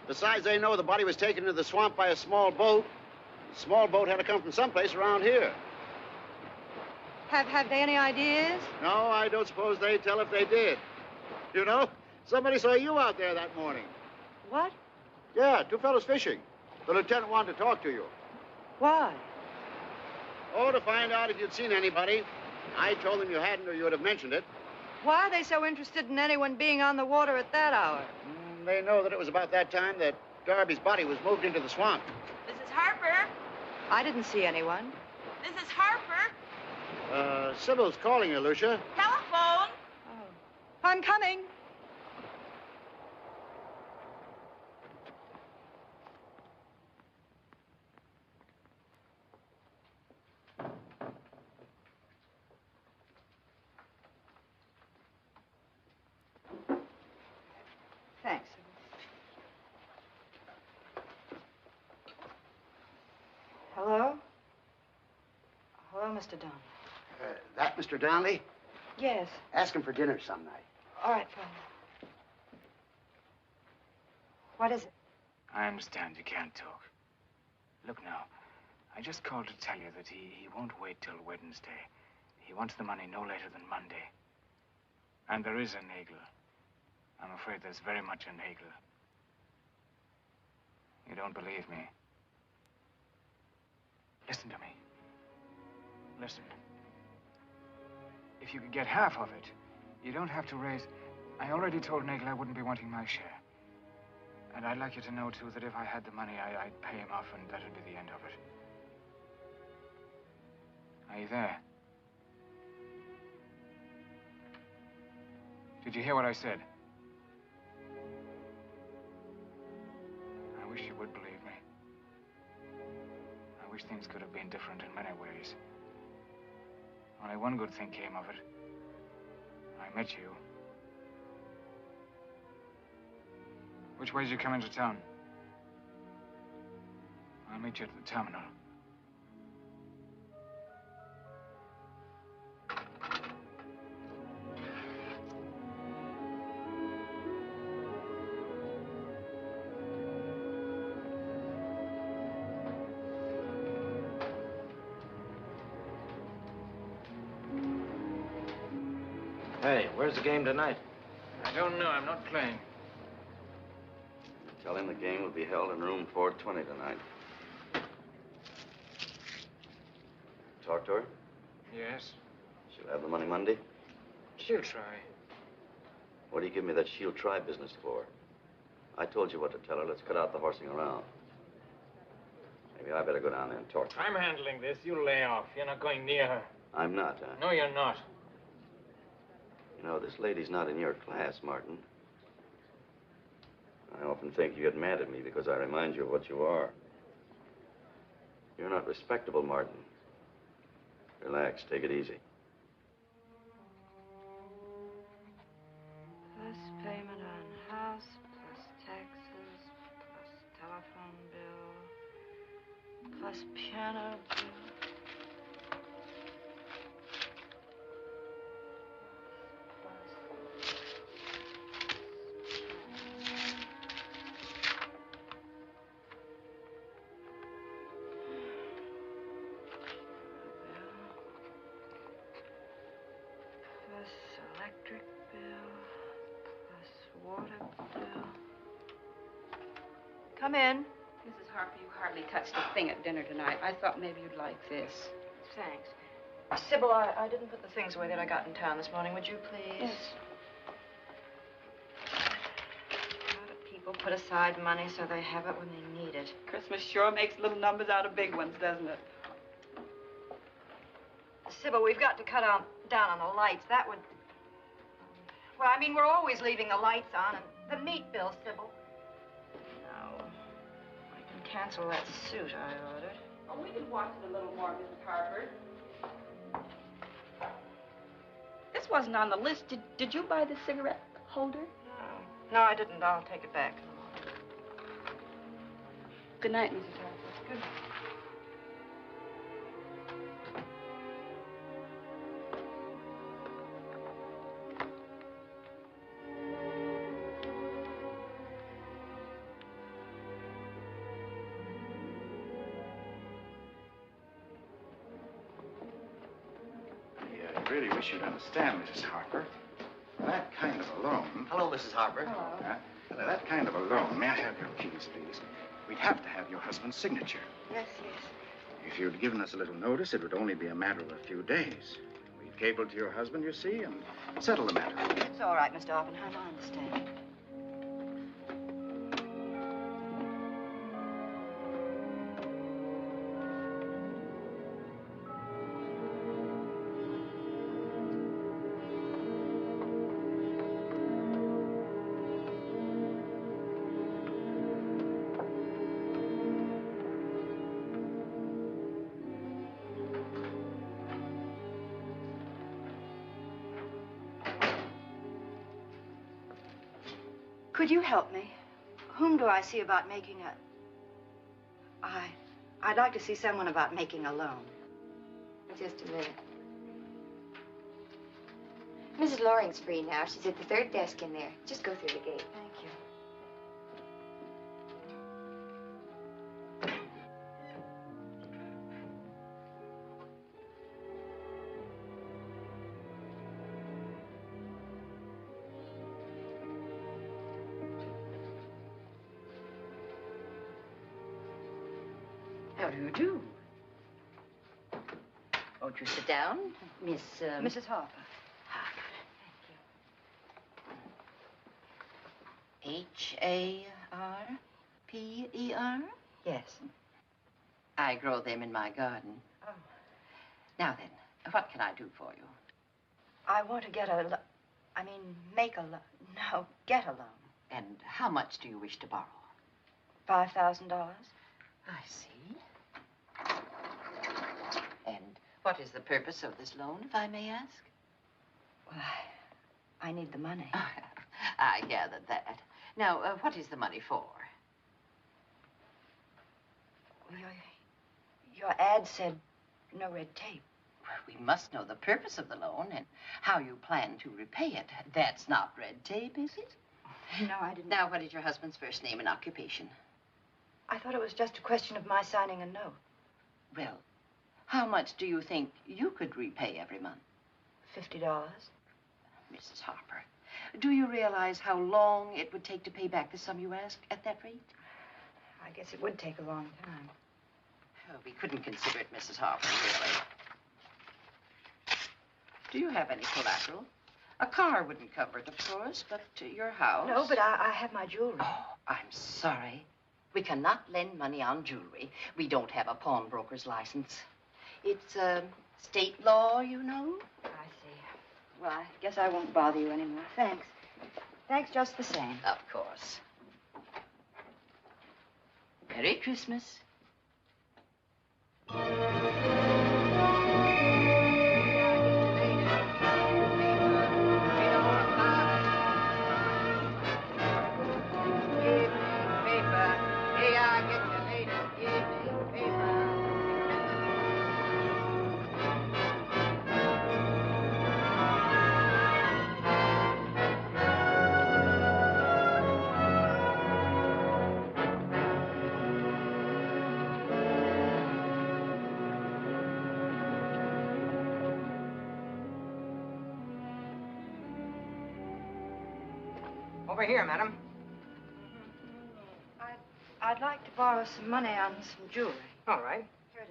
Besides, they know the body was taken into the swamp by a small boat. The small boat had to come from someplace around here. Have they any ideas? No, I don't suppose they'd tell if they did. You know, somebody saw you out there that morning. What? Yeah, two fellows fishing. The lieutenant wanted to talk to you. Why? Oh, to find out if you'd seen anybody. I told them you hadn't or you would have mentioned it. Why are they so interested in anyone being on the water at that hour? They know that it was about that time that Darby's body was moved into the swamp. Mrs. Harper? I didn't see anyone. Mrs. Harper? Sybil's calling you, Lucia. Telephone? Oh. I'm coming. Thanks. Hello? Hello, Mr. Donnelly. That Mr. Donnelly? Yes. Ask him for dinner some night. All right, Father. What is it? I understand you can't talk. Look now, I just called to tell you that he won't wait till Wednesday. He wants the money no later than Monday. And there is a Nagel. I'm afraid there's very much in Hegel. You don't believe me? Listen to me. Listen. If you could get half of it, you don't have to raise... I already told Nagel I wouldn't be wanting my share. And I'd like you to know, too, that if I had the money, I'd pay him off and that'd be the end of it. Are you there? Did you hear what I said? I wish you would believe me. I wish things could have been different in many ways. Only one good thing came of it. I met you. Which way did you come into town? I'll meet you at the terminal. Hey, where's the game tonight? I don't know. I'm not playing. Tell him the game will be held in room 420 tonight. Talk to her? Yes? She'll have the money Monday? She'll try. What do you give me that she'll try business for? I told you what to tell her. Let's cut out the horsing around. Maybe I better go down there and talk to her. I'm handling this. You lay off. You're not going near her. I'm not, huh? No, you're not. You know, this lady's not in your class, Martin. I often think you get mad at me because I remind you of what you are. You're not respectable, Martin. Relax, take it easy. Plus payment on house, plus taxes, plus telephone bill, plus piano bill. Electric bill, plus water bill. Come in. Mrs. Harper, you hardly touched a thing at dinner tonight. I thought maybe you'd like this. Thanks. Sybil, I didn't put the things away that I got in town this morning. Would you please? Yes. How do people put aside money so they have it when they need it? Christmas sure makes little numbers out of big ones, doesn't it? Sybil, we've got to cut down on the lights. That would... Well, I mean, we're always leaving the lights on, and the meat bill, Sybil. No. I can cancel that suit I ordered. Oh, we can watch it a little more, Mrs. Harper. This wasn't on the list. Did you buy the cigarette holder? No, I didn't. I'll take it back. Good night, Mrs. Harper. Good night. I really wish you'd understand, Mrs. Harper. That kind of a loan... Hello, Mrs. Harper. that kind of a loan... May I have your keys, please? We'd have to have your husband's signature. Yes, yes. If you'd given us a little notice, it would only be a matter of a few days. We'd cable to your husband, you see, and settle the matter. It's all right, Mr. Oppenheimer. I understand. Could you help me? Whom do I see about making a... I'd like to see someone about making a loan. Just a minute. Mrs. Loring's free now. She's at the third desk in there. Just go through the gate. Thank you. How do you do? Won't you sit down, Miss... Mrs. Harper. Harper? Yes. I grow them in my garden. Oh. Now then, what can I do for you? I want to get make a loan. No, get a loan. And how much do you wish to borrow? $5,000. I see. And what is the purpose of this loan, if I may ask? Well, I need the money. I gathered that. Now, what is the money for? Well, your ad said no red tape. Well, we must know the purpose of the loan and how you plan to repay it. That's not red tape, is it? No, I didn't. Now, what is your husband's first name and occupation? I thought it was just a question of my signing a note. Well, how much do you think you could repay every month? $50. Mrs. Harper, do you realize how long it would take to pay back the sum you asked at that rate? I guess it would take a long time. Oh, we couldn't consider it, Mrs. Harper, really. Do you have any collateral? A car wouldn't cover it, of course, but your house... No, but I have my jewelry. Oh, I'm sorry. We cannot lend money on jewelry. We don't have a pawnbroker's license. It's, state law, you know. I see. Well, I guess I won't bother you anymore. Thanks. Thanks just the same. Of course. Merry Christmas. Over here, madam. I'd like to borrow some money on some jewelry. All right. Here it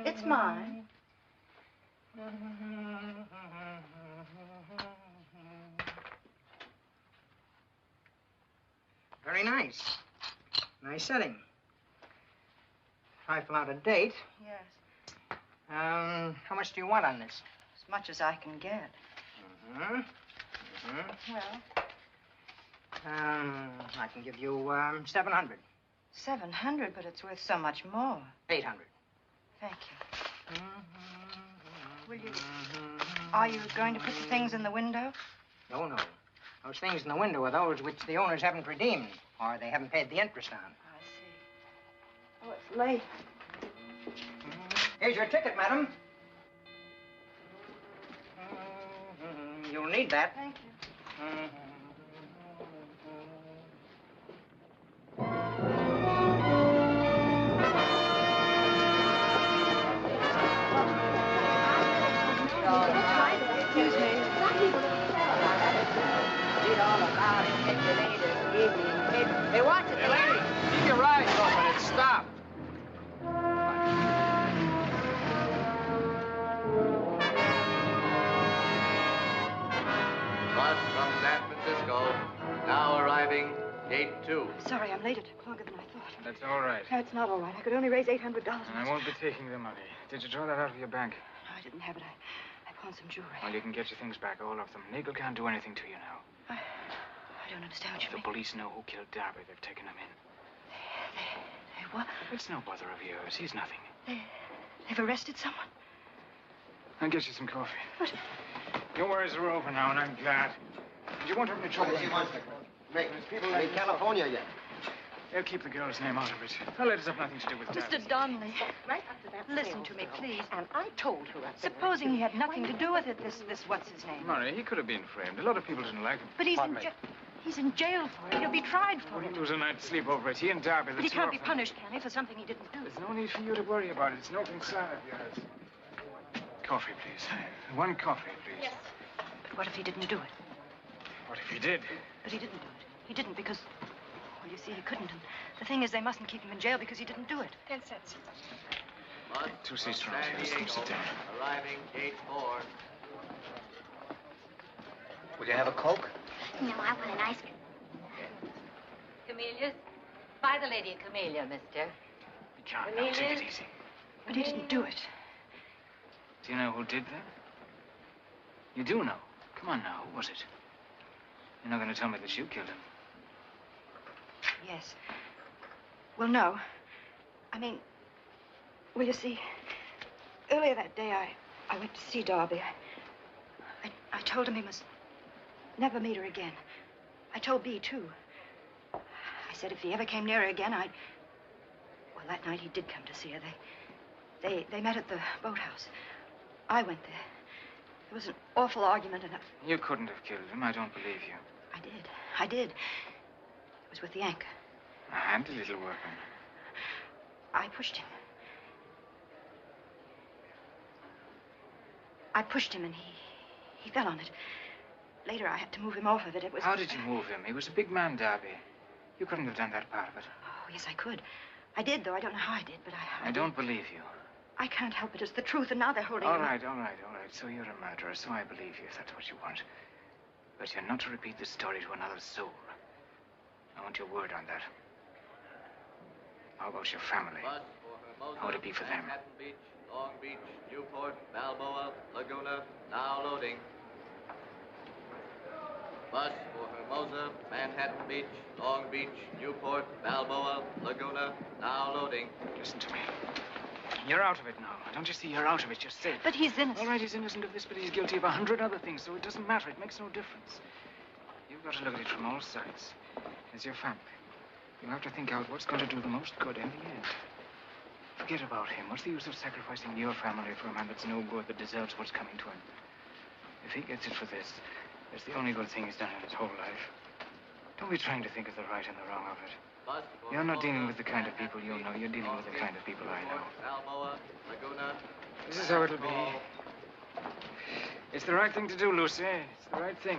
is. It's mine. Very nice. Nice setting. Trifle out of date. Yes. How much do you want on this? As much as I can get. Well, I can give you 700. 700, but it's worth so much more. 800. Thank you. Will you... Are you going to put the things in the window? No, no. Those things in the window are those which the owners haven't redeemed, or they haven't paid the interest on. I see. Oh, it's late. Here's your ticket, madam. You'll need that. Thank you. Excuse me. Read all about it. Get your latest evening paper. Hey, watch it, lady. Keep your eyes open and stop. Bus from San Francisco, now arriving, gate 2. Sorry, I'm late. It took longer than I thought. That's all right. No, it's not all right. I could only raise $800. And I won't be taking the money. Did you draw that out of your bank? No, I didn't have it. I pawned some jewelry. Well, you can get your things back, all of them. Nagel can't do anything to you now. I don't understand what you mean. The police know who killed Darby. They've taken him in. They what? It's no bother of yours. He's nothing. They've arrested someone? I'll get you some coffee. What? Your worries are over now, and I'm glad. You won't have any trouble. There's people in California yet. They'll keep the girl's name out of it. Her letters have nothing to do with Darby. Mr. Donnelly. Right after that. Listen to me, please. And I told her. Supposing he had nothing to do with it, this what's his name? Murray, he could have been framed. A lot of people didn't like him. But he's in jail for it. He'll be tried for it. He'll lose a night's sleep over it. He and Darby, But he can't be punished, can he, for something he didn't do? There's no need for you to worry about it. It's no concern of yours. Coffee, please. One coffee, please. Yes. But what if he didn't do it? What if he did? But he didn't do it. He didn't because, well, you see, he couldn't. And the thing is, they mustn't keep him in jail because he didn't do it. 10 cents. 2 seats for us. Let's sit down. Arriving gate 4. Will you have a Coke? No, I want an ice cream. Camellias? Buy the lady a camellia, mister. John, now, take it easy. But he didn't do it. Do you know who did that? You do know. Come on now, who was it? You're not going to tell me that you killed him. Yes. Well, no. I mean, well, you see, earlier that day, I went to see Darby. I told him he must never meet her again. I told Bea, too. I said if he ever came near her again, I'd... Well, that night he did come to see her. They met at the boathouse. I went there. There was an awful argument, and You couldn't have killed him. I don't believe you. I did. It was with the anchor. A handy little workman. I pushed him. I pushed him, and he fell on it. Later, I had to move him off of it. It was... How did you move him? He was a big man, Darby. You couldn't have done that part of it. Oh, yes, I could. I did, though. I don't know how I did, but I I don't believe you. I can't help it. It's the truth, and now they're holding All him. right. So you're a murderer, so I believe you if that's what you want. But you're not to repeat this story to another soul. I want your word on that. How about your family? How would it be for them? Manhattan Beach, Long Beach, Newport, Balboa, Laguna, now loading. Bus for Hermosa, Manhattan Beach, Long Beach, Newport, Balboa, Laguna, now loading. Listen to me. You're out of it now. Don't you see you're out of it? You're safe. But he's innocent. All right, he's innocent of this, but he's guilty of 100 other things, so it doesn't matter. It makes no difference. You've got to look at it from all sides. As your family. You have to think out what's going to do the most good in the end. Forget about him. What's the use of sacrificing your family for a man that's no good, that deserves what's coming to him? If he gets it for this, it's the only good thing he's done in his whole life. Don't be trying to think of the right and the wrong of it. You're not dealing with the kind of people you know. You're dealing with the kind of people I know. Balboa, Laguna. This is how it'll be. It's the right thing to do, Lucy. It's the right thing.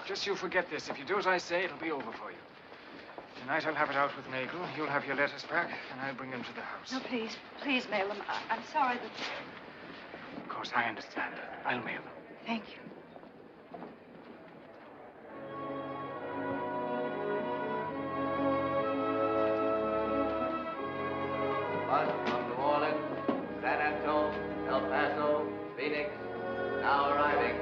Just you forget this. If you do as I say, it'll be over for you. Tonight I'll have it out with Nagel. You'll have your letters back, and I'll bring them to the house. No, please mail them. I'm sorry, but... Of course, I understand. I'll mail them. Thank you. Bus from New Orleans, San Antonio, El Paso, Phoenix, now arriving.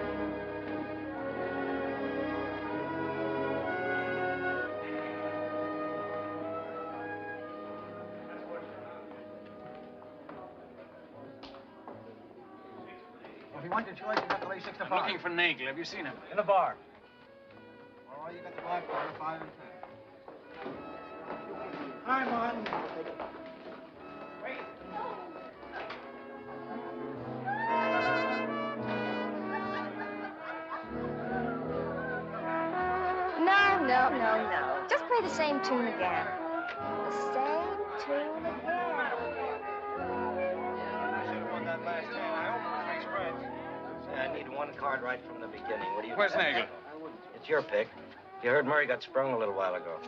If you want your choice, you got to lay 6 to 5. I'm looking for Nagel. Have you seen him? In the bar. All right, you got the black bar, 5 and 10. Hi, Martin. No. Just play the same tune again. The same tune again. I should have won that last hand. I opened 3 spreads. I need 1 card right from the beginning. What do you... Where's Nagel? It's your pick. You heard Murray got sprung a little while ago.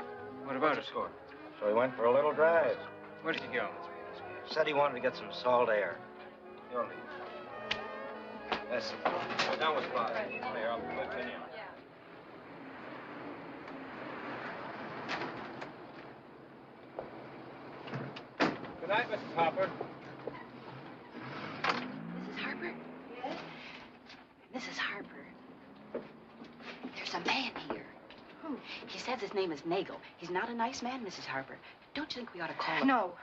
What about it? So he went for a little drive. Where did he go? Said he wanted to get some salt air. Your lead. Yes, sir. Go down with 5. There, I'll continue. Good night, Mrs. Harper. Mrs. Harper? Yes? Mrs. Harper, there's a man here. Who? He says his name is Nagel. He's not a nice man, Mrs. Harper. Don't you think we ought to call him? No.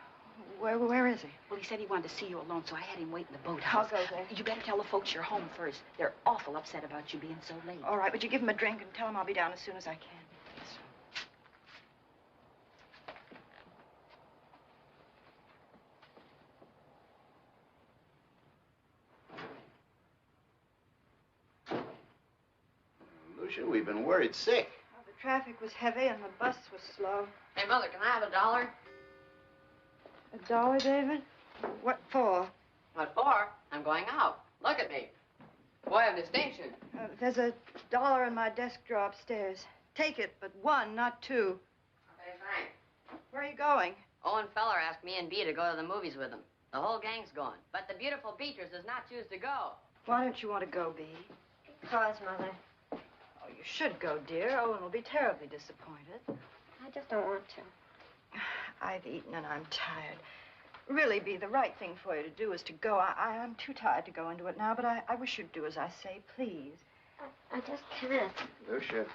Where is he? Well, he said he wanted to see you alone, so I had him wait in the boathouse. I'll go there. You better tell the folks you're home first. They're awful upset about you being so late. All right, would you give him a drink and tell him I'll be down as soon as I can? Lucia, we've been worried sick. Well, the traffic was heavy and the bus was slow. Hey, Mother, can I have $1? $1, David? What for? What for? I'm going out. Look at me. Boy of distinction. There's $1 in my desk drawer upstairs. Take it, but 1, not 2. Okay, thanks. Where are you going? Owen Feller asked me and Bea to go to the movies with him. The whole gang's going. But the beautiful Beatrice does not choose to go. Why don't you want to go, Bea? Because, Mother. Oh, you should go, dear. Owen will be terribly disappointed. I just don't want to. I've eaten and I'm tired. Really, Bea, the right thing for you to do is to go. I'm too tired to go into it now, but I wish you'd do as I say, please. I just can't. Lucia.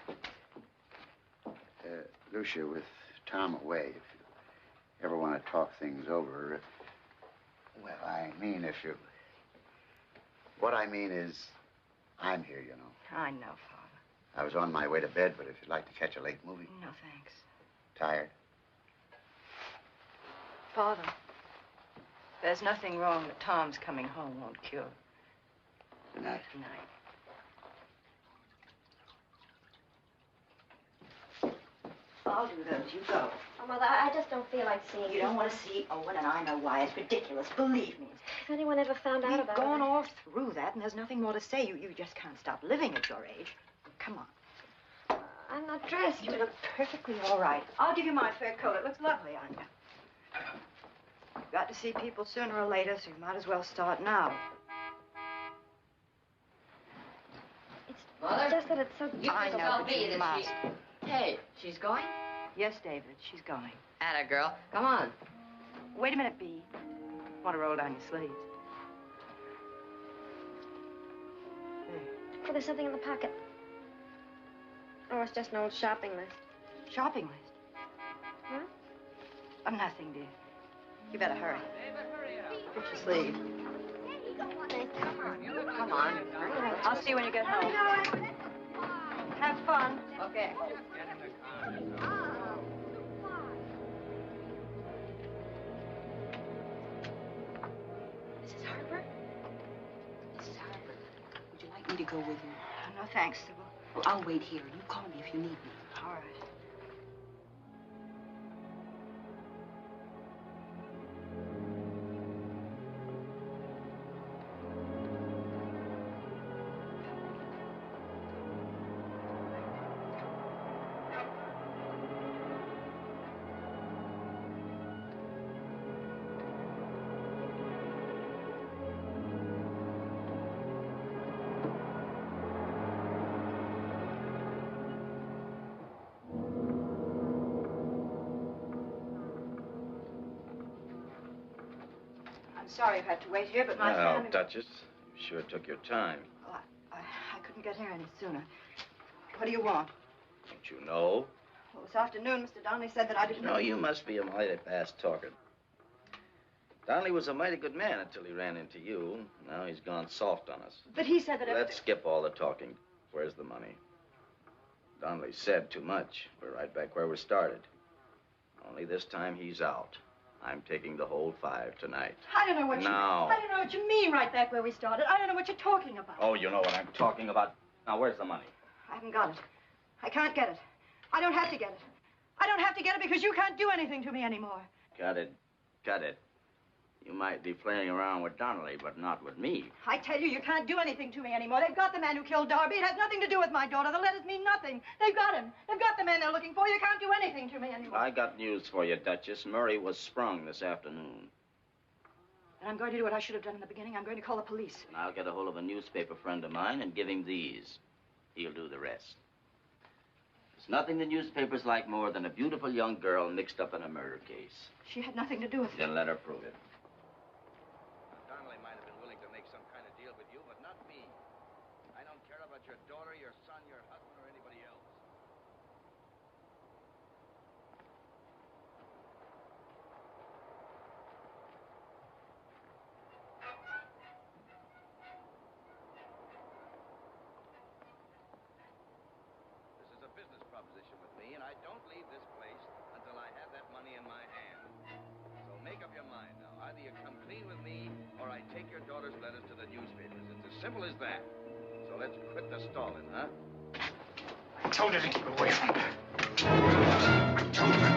Lucia, with Tom away, if you ever want to talk things over, well, I mean, if you... What I mean is, I'm here, you know. I know, Father. I was on my way to bed, but if you'd like to catch a late movie. No, thanks. Tired? Father, there's nothing wrong that Tom's coming home won't cure. Good night. Good night. I'll do those. You go. Oh, Mother, I just don't feel like seeing You don't want to see Owen, and I know why. It's ridiculous. Believe me. If anyone ever found out about it... We've gone all through that, and there's nothing more to say. You just can't stop living at your age. Come on. I'm not dressed. You look perfectly all right. I'll give you my fur coat. It looks lovely on you. You've got to see people sooner or later, so you might as well start now. Mother? Just that it's so... You I can know, tell but Bea you that must. Hey, she's going? Yes, David, she's going. Atta girl. Come on. Wait a minute, Bea. Want to roll down your sleeves? Oh, there's something in the pocket. Oh, it's just an old shopping list. Shopping list? Huh? Oh, nothing, dear. You better hurry. Get your sleeve. Come on. I'll see you when you get home. Have fun. Okay. Mrs. Harper? Mrs. Harper, would you like me to go with you? Oh, no, thanks, Sybil. Well, I'll wait here. You call me if you need me. All right. I'm sorry I've had to wait here, but my Now, family... Duchess, you sure took your time. Oh, I couldn't get here any sooner. What do you want? Don't you know? Well, this afternoon, Mr. Donnelly said that I didn't... No, you must be a mighty fast talker. Donnelly was a mighty good man until he ran into you. Now he's gone soft on us. But he said that... Let's skip all the talking. Where's the money? Donnelly said too much. We're right back where we started. Only this time he's out. I'm taking the whole 5 tonight. I don't know what Now. I don't know what you mean right back where we started. I don't know what you're talking about. Oh, you know what I'm talking about. Now, where's the money? I haven't got it. I can't get it. I don't have to get it. I don't have to get it because you can't do anything to me anymore. Cut it. Cut it. You might be playing around with Donnelly, but not with me. I tell you, you can't do anything to me anymore. They've got the man who killed Darby. It has nothing to do with my daughter. The letters mean nothing. They've got him. They've got the man they're looking for. You can't do anything to me anymore. I got news for you, Duchess. Murray was sprung this afternoon. And I'm going to do what I should have done in the beginning. I'm going to call the police. And I'll get a hold of a newspaper friend of mine and give him these. He'll do the rest. There's nothing the newspapers like more than a beautiful young girl mixed up in a murder case. She had nothing to do with it. Then let her prove it. Donnelly might have been willing to make some kind of deal with you, but not me. I don't care about your daughter, your son, your husband, or anybody else. This is a business proposition with me, and I don't leave this place until I have that money in my hand. So make up your mind now. Either you come clean with me, or I take your daughter's letters to the newspapers. It's as simple as that. So let's quit the stalling, huh? I told her to keep away from her. I told her. I told her.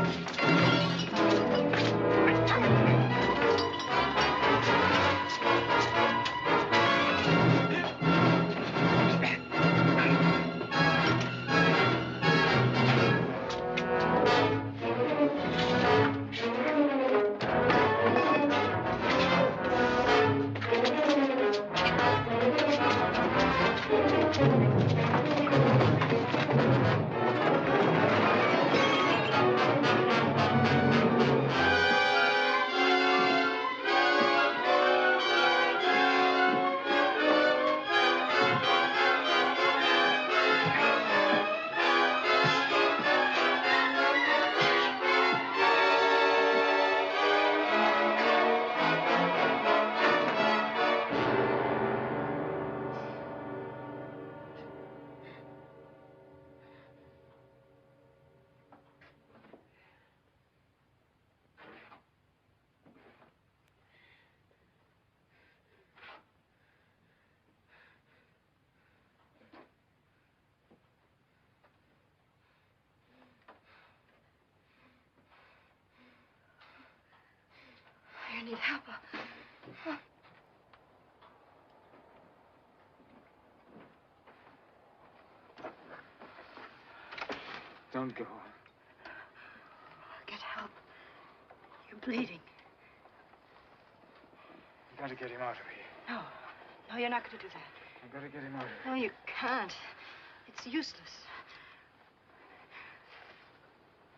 get help. Don't go. Get help. You're bleeding. You gotta get him out of here. No. No, you're not going to do that. I gotta get him out of here. No, you can't. It's useless.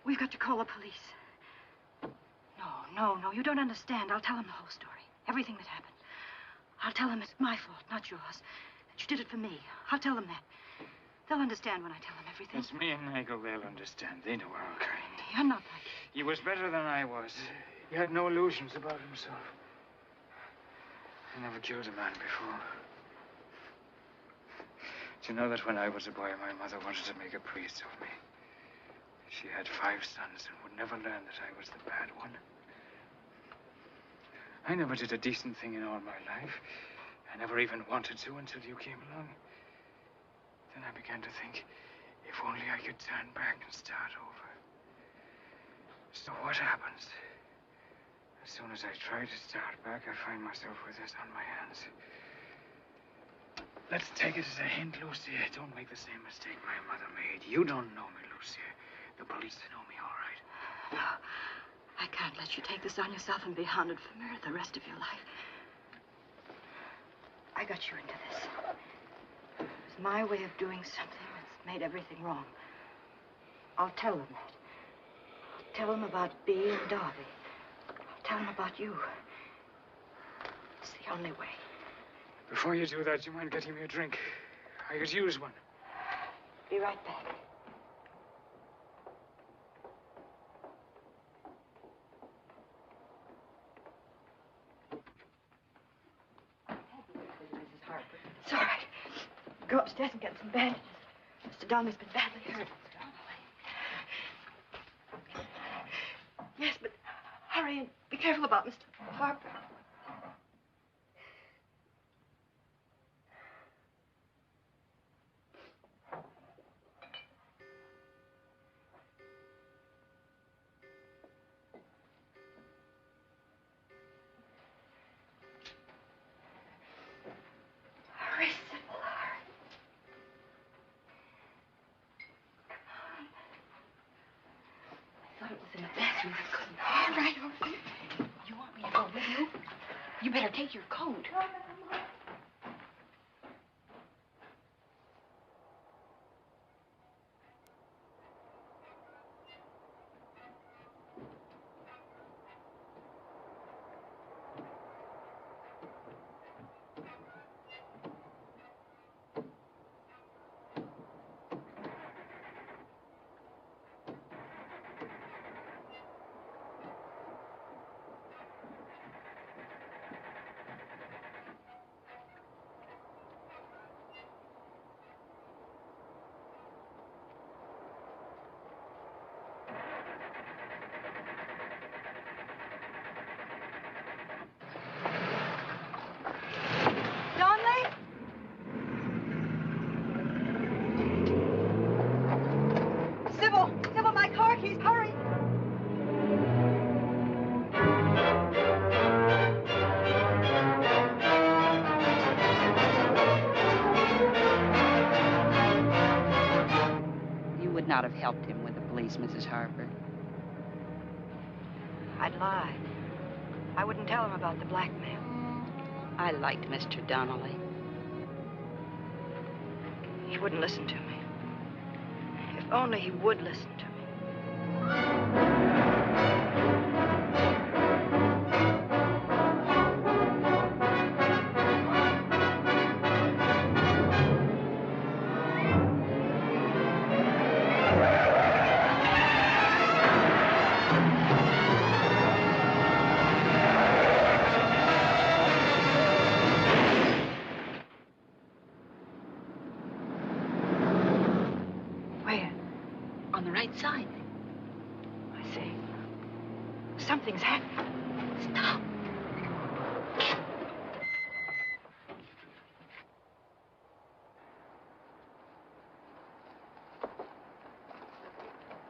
We've got to call the police. No, you don't understand. I'll tell them the whole story. Everything that happened. I'll tell them it's my fault, not yours. That you did it for me. I'll tell them that. They'll understand when I tell them everything. It's me and Nagel. They'll understand. They know our kind. You're not like it. He was better than I was. He had no illusions about himself. I never killed a man before. Do you know that when I was a boy, my mother wanted to make a priest of me? She had 5 sons and would never learn that I was the bad one. I never did a decent thing in all my life. I never even wanted to until you came along. Then I began to think, if only I could turn back and start over. So what happens? As soon as I try to start back, I find myself with this on my hands. Let's take it as a hint, Lucia. Don't make the same mistake my mother made. You don't know me, Lucia. The police know me all right. No, I can't let you take this on yourself and be haunted for murder the rest of your life. I got you into this. It's my way of doing something that's made everything wrong. I'll tell them that. I'll tell them about Bea and Darby. I'll tell them about you. It's the only way. Before you do that, you mind getting me a drink? I could use one. Be right back. Mrs. Harper. It's all right. Go upstairs and get some bandages. Mr. Donnelly's been badly hurt. Yes, but hurry and be careful about Mr. Harper. Hurry, Sybil, hurry. I thought it was in the bathroom. I couldn't. All right, all right. You want me to go with you? You better take your coat. Sybil, my car keys, hurry. You would not have helped him with the police, Mrs. Harper. I'd lie. I wouldn't tell him about the blackmail. I liked Mr. Donnelly. He wouldn't listen to me. If only he would listen to me. Side. I see. Something's happened. Stop.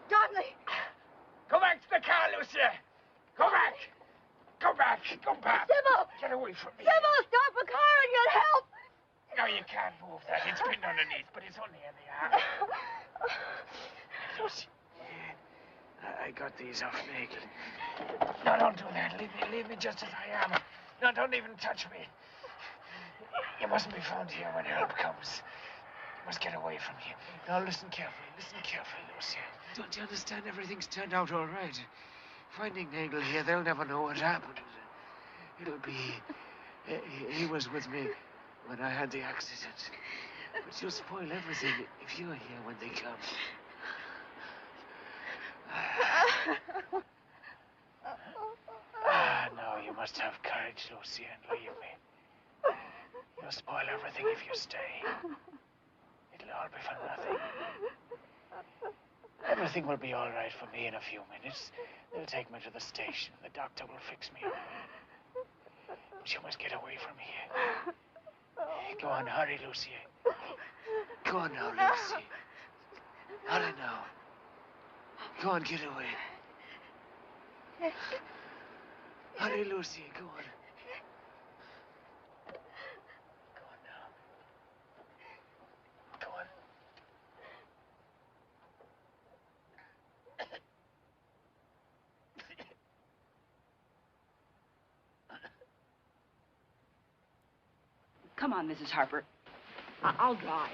Donnelly! Go back to the car, Lucia! Go back! Go back! Go back. Sybil! Get away from me. Sybil, stop a car and get help! No, you can't move that. It's pinned underneath, but it's only in the arm. Lucy. I got these off Nagel. No, don't do that. Leave me just as I am. No, don't even touch me. You mustn't be found here when help comes. You must get away from here. Now, listen carefully, Lucy. Don't you understand? Everything's turned out all right. Finding Nagel here, they'll never know what happened. It'll be... he was with me when I had the accident. But you'll spoil everything if you're here when they come. No, you must have courage, Lucy, and leave me. You'll spoil everything if you stay. It'll all be for nothing. Everything will be all right for me in a few minutes. They'll take me to the station. The doctor will fix me up. But you must get away from here. Go on, hurry, Lucy. Go on now, Lucy. Hurry now. Go on, get away. Hurry, Lucy, go on. Go on now. Go on. Come on, Mrs. Harper. I'll drive.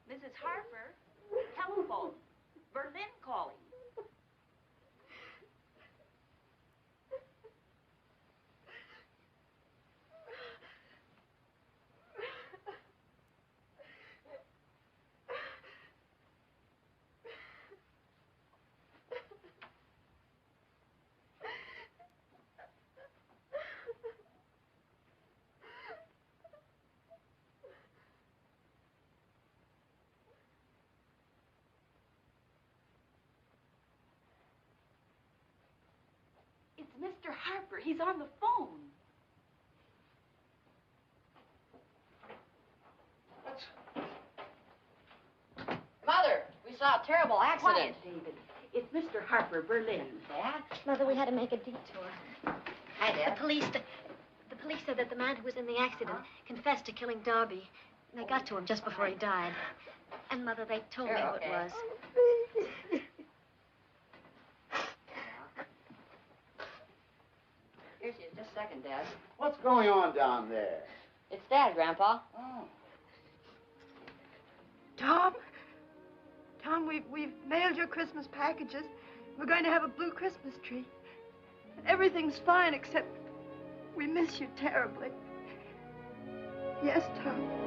Mrs. Harper, telephone. Berlin calling. It's Mr. Harper. He's on the phone. Mother, we saw a terrible accident. Quiet, David. It's Mr. Harper, Berlin. Dad? Mother, we had to make a detour. Hi, Dad. The police said that the man who was in the accident confessed to killing Darby. They got to him just before he died. And, Mother, they told me who it was. Here she is. Just a second, Dad. What's going on down there? It's Dad, Grandpa. Oh. Tom, we've mailed your Christmas packages. We're going to have a blue Christmas tree. And everything's fine except we miss you terribly. Yes, Tom.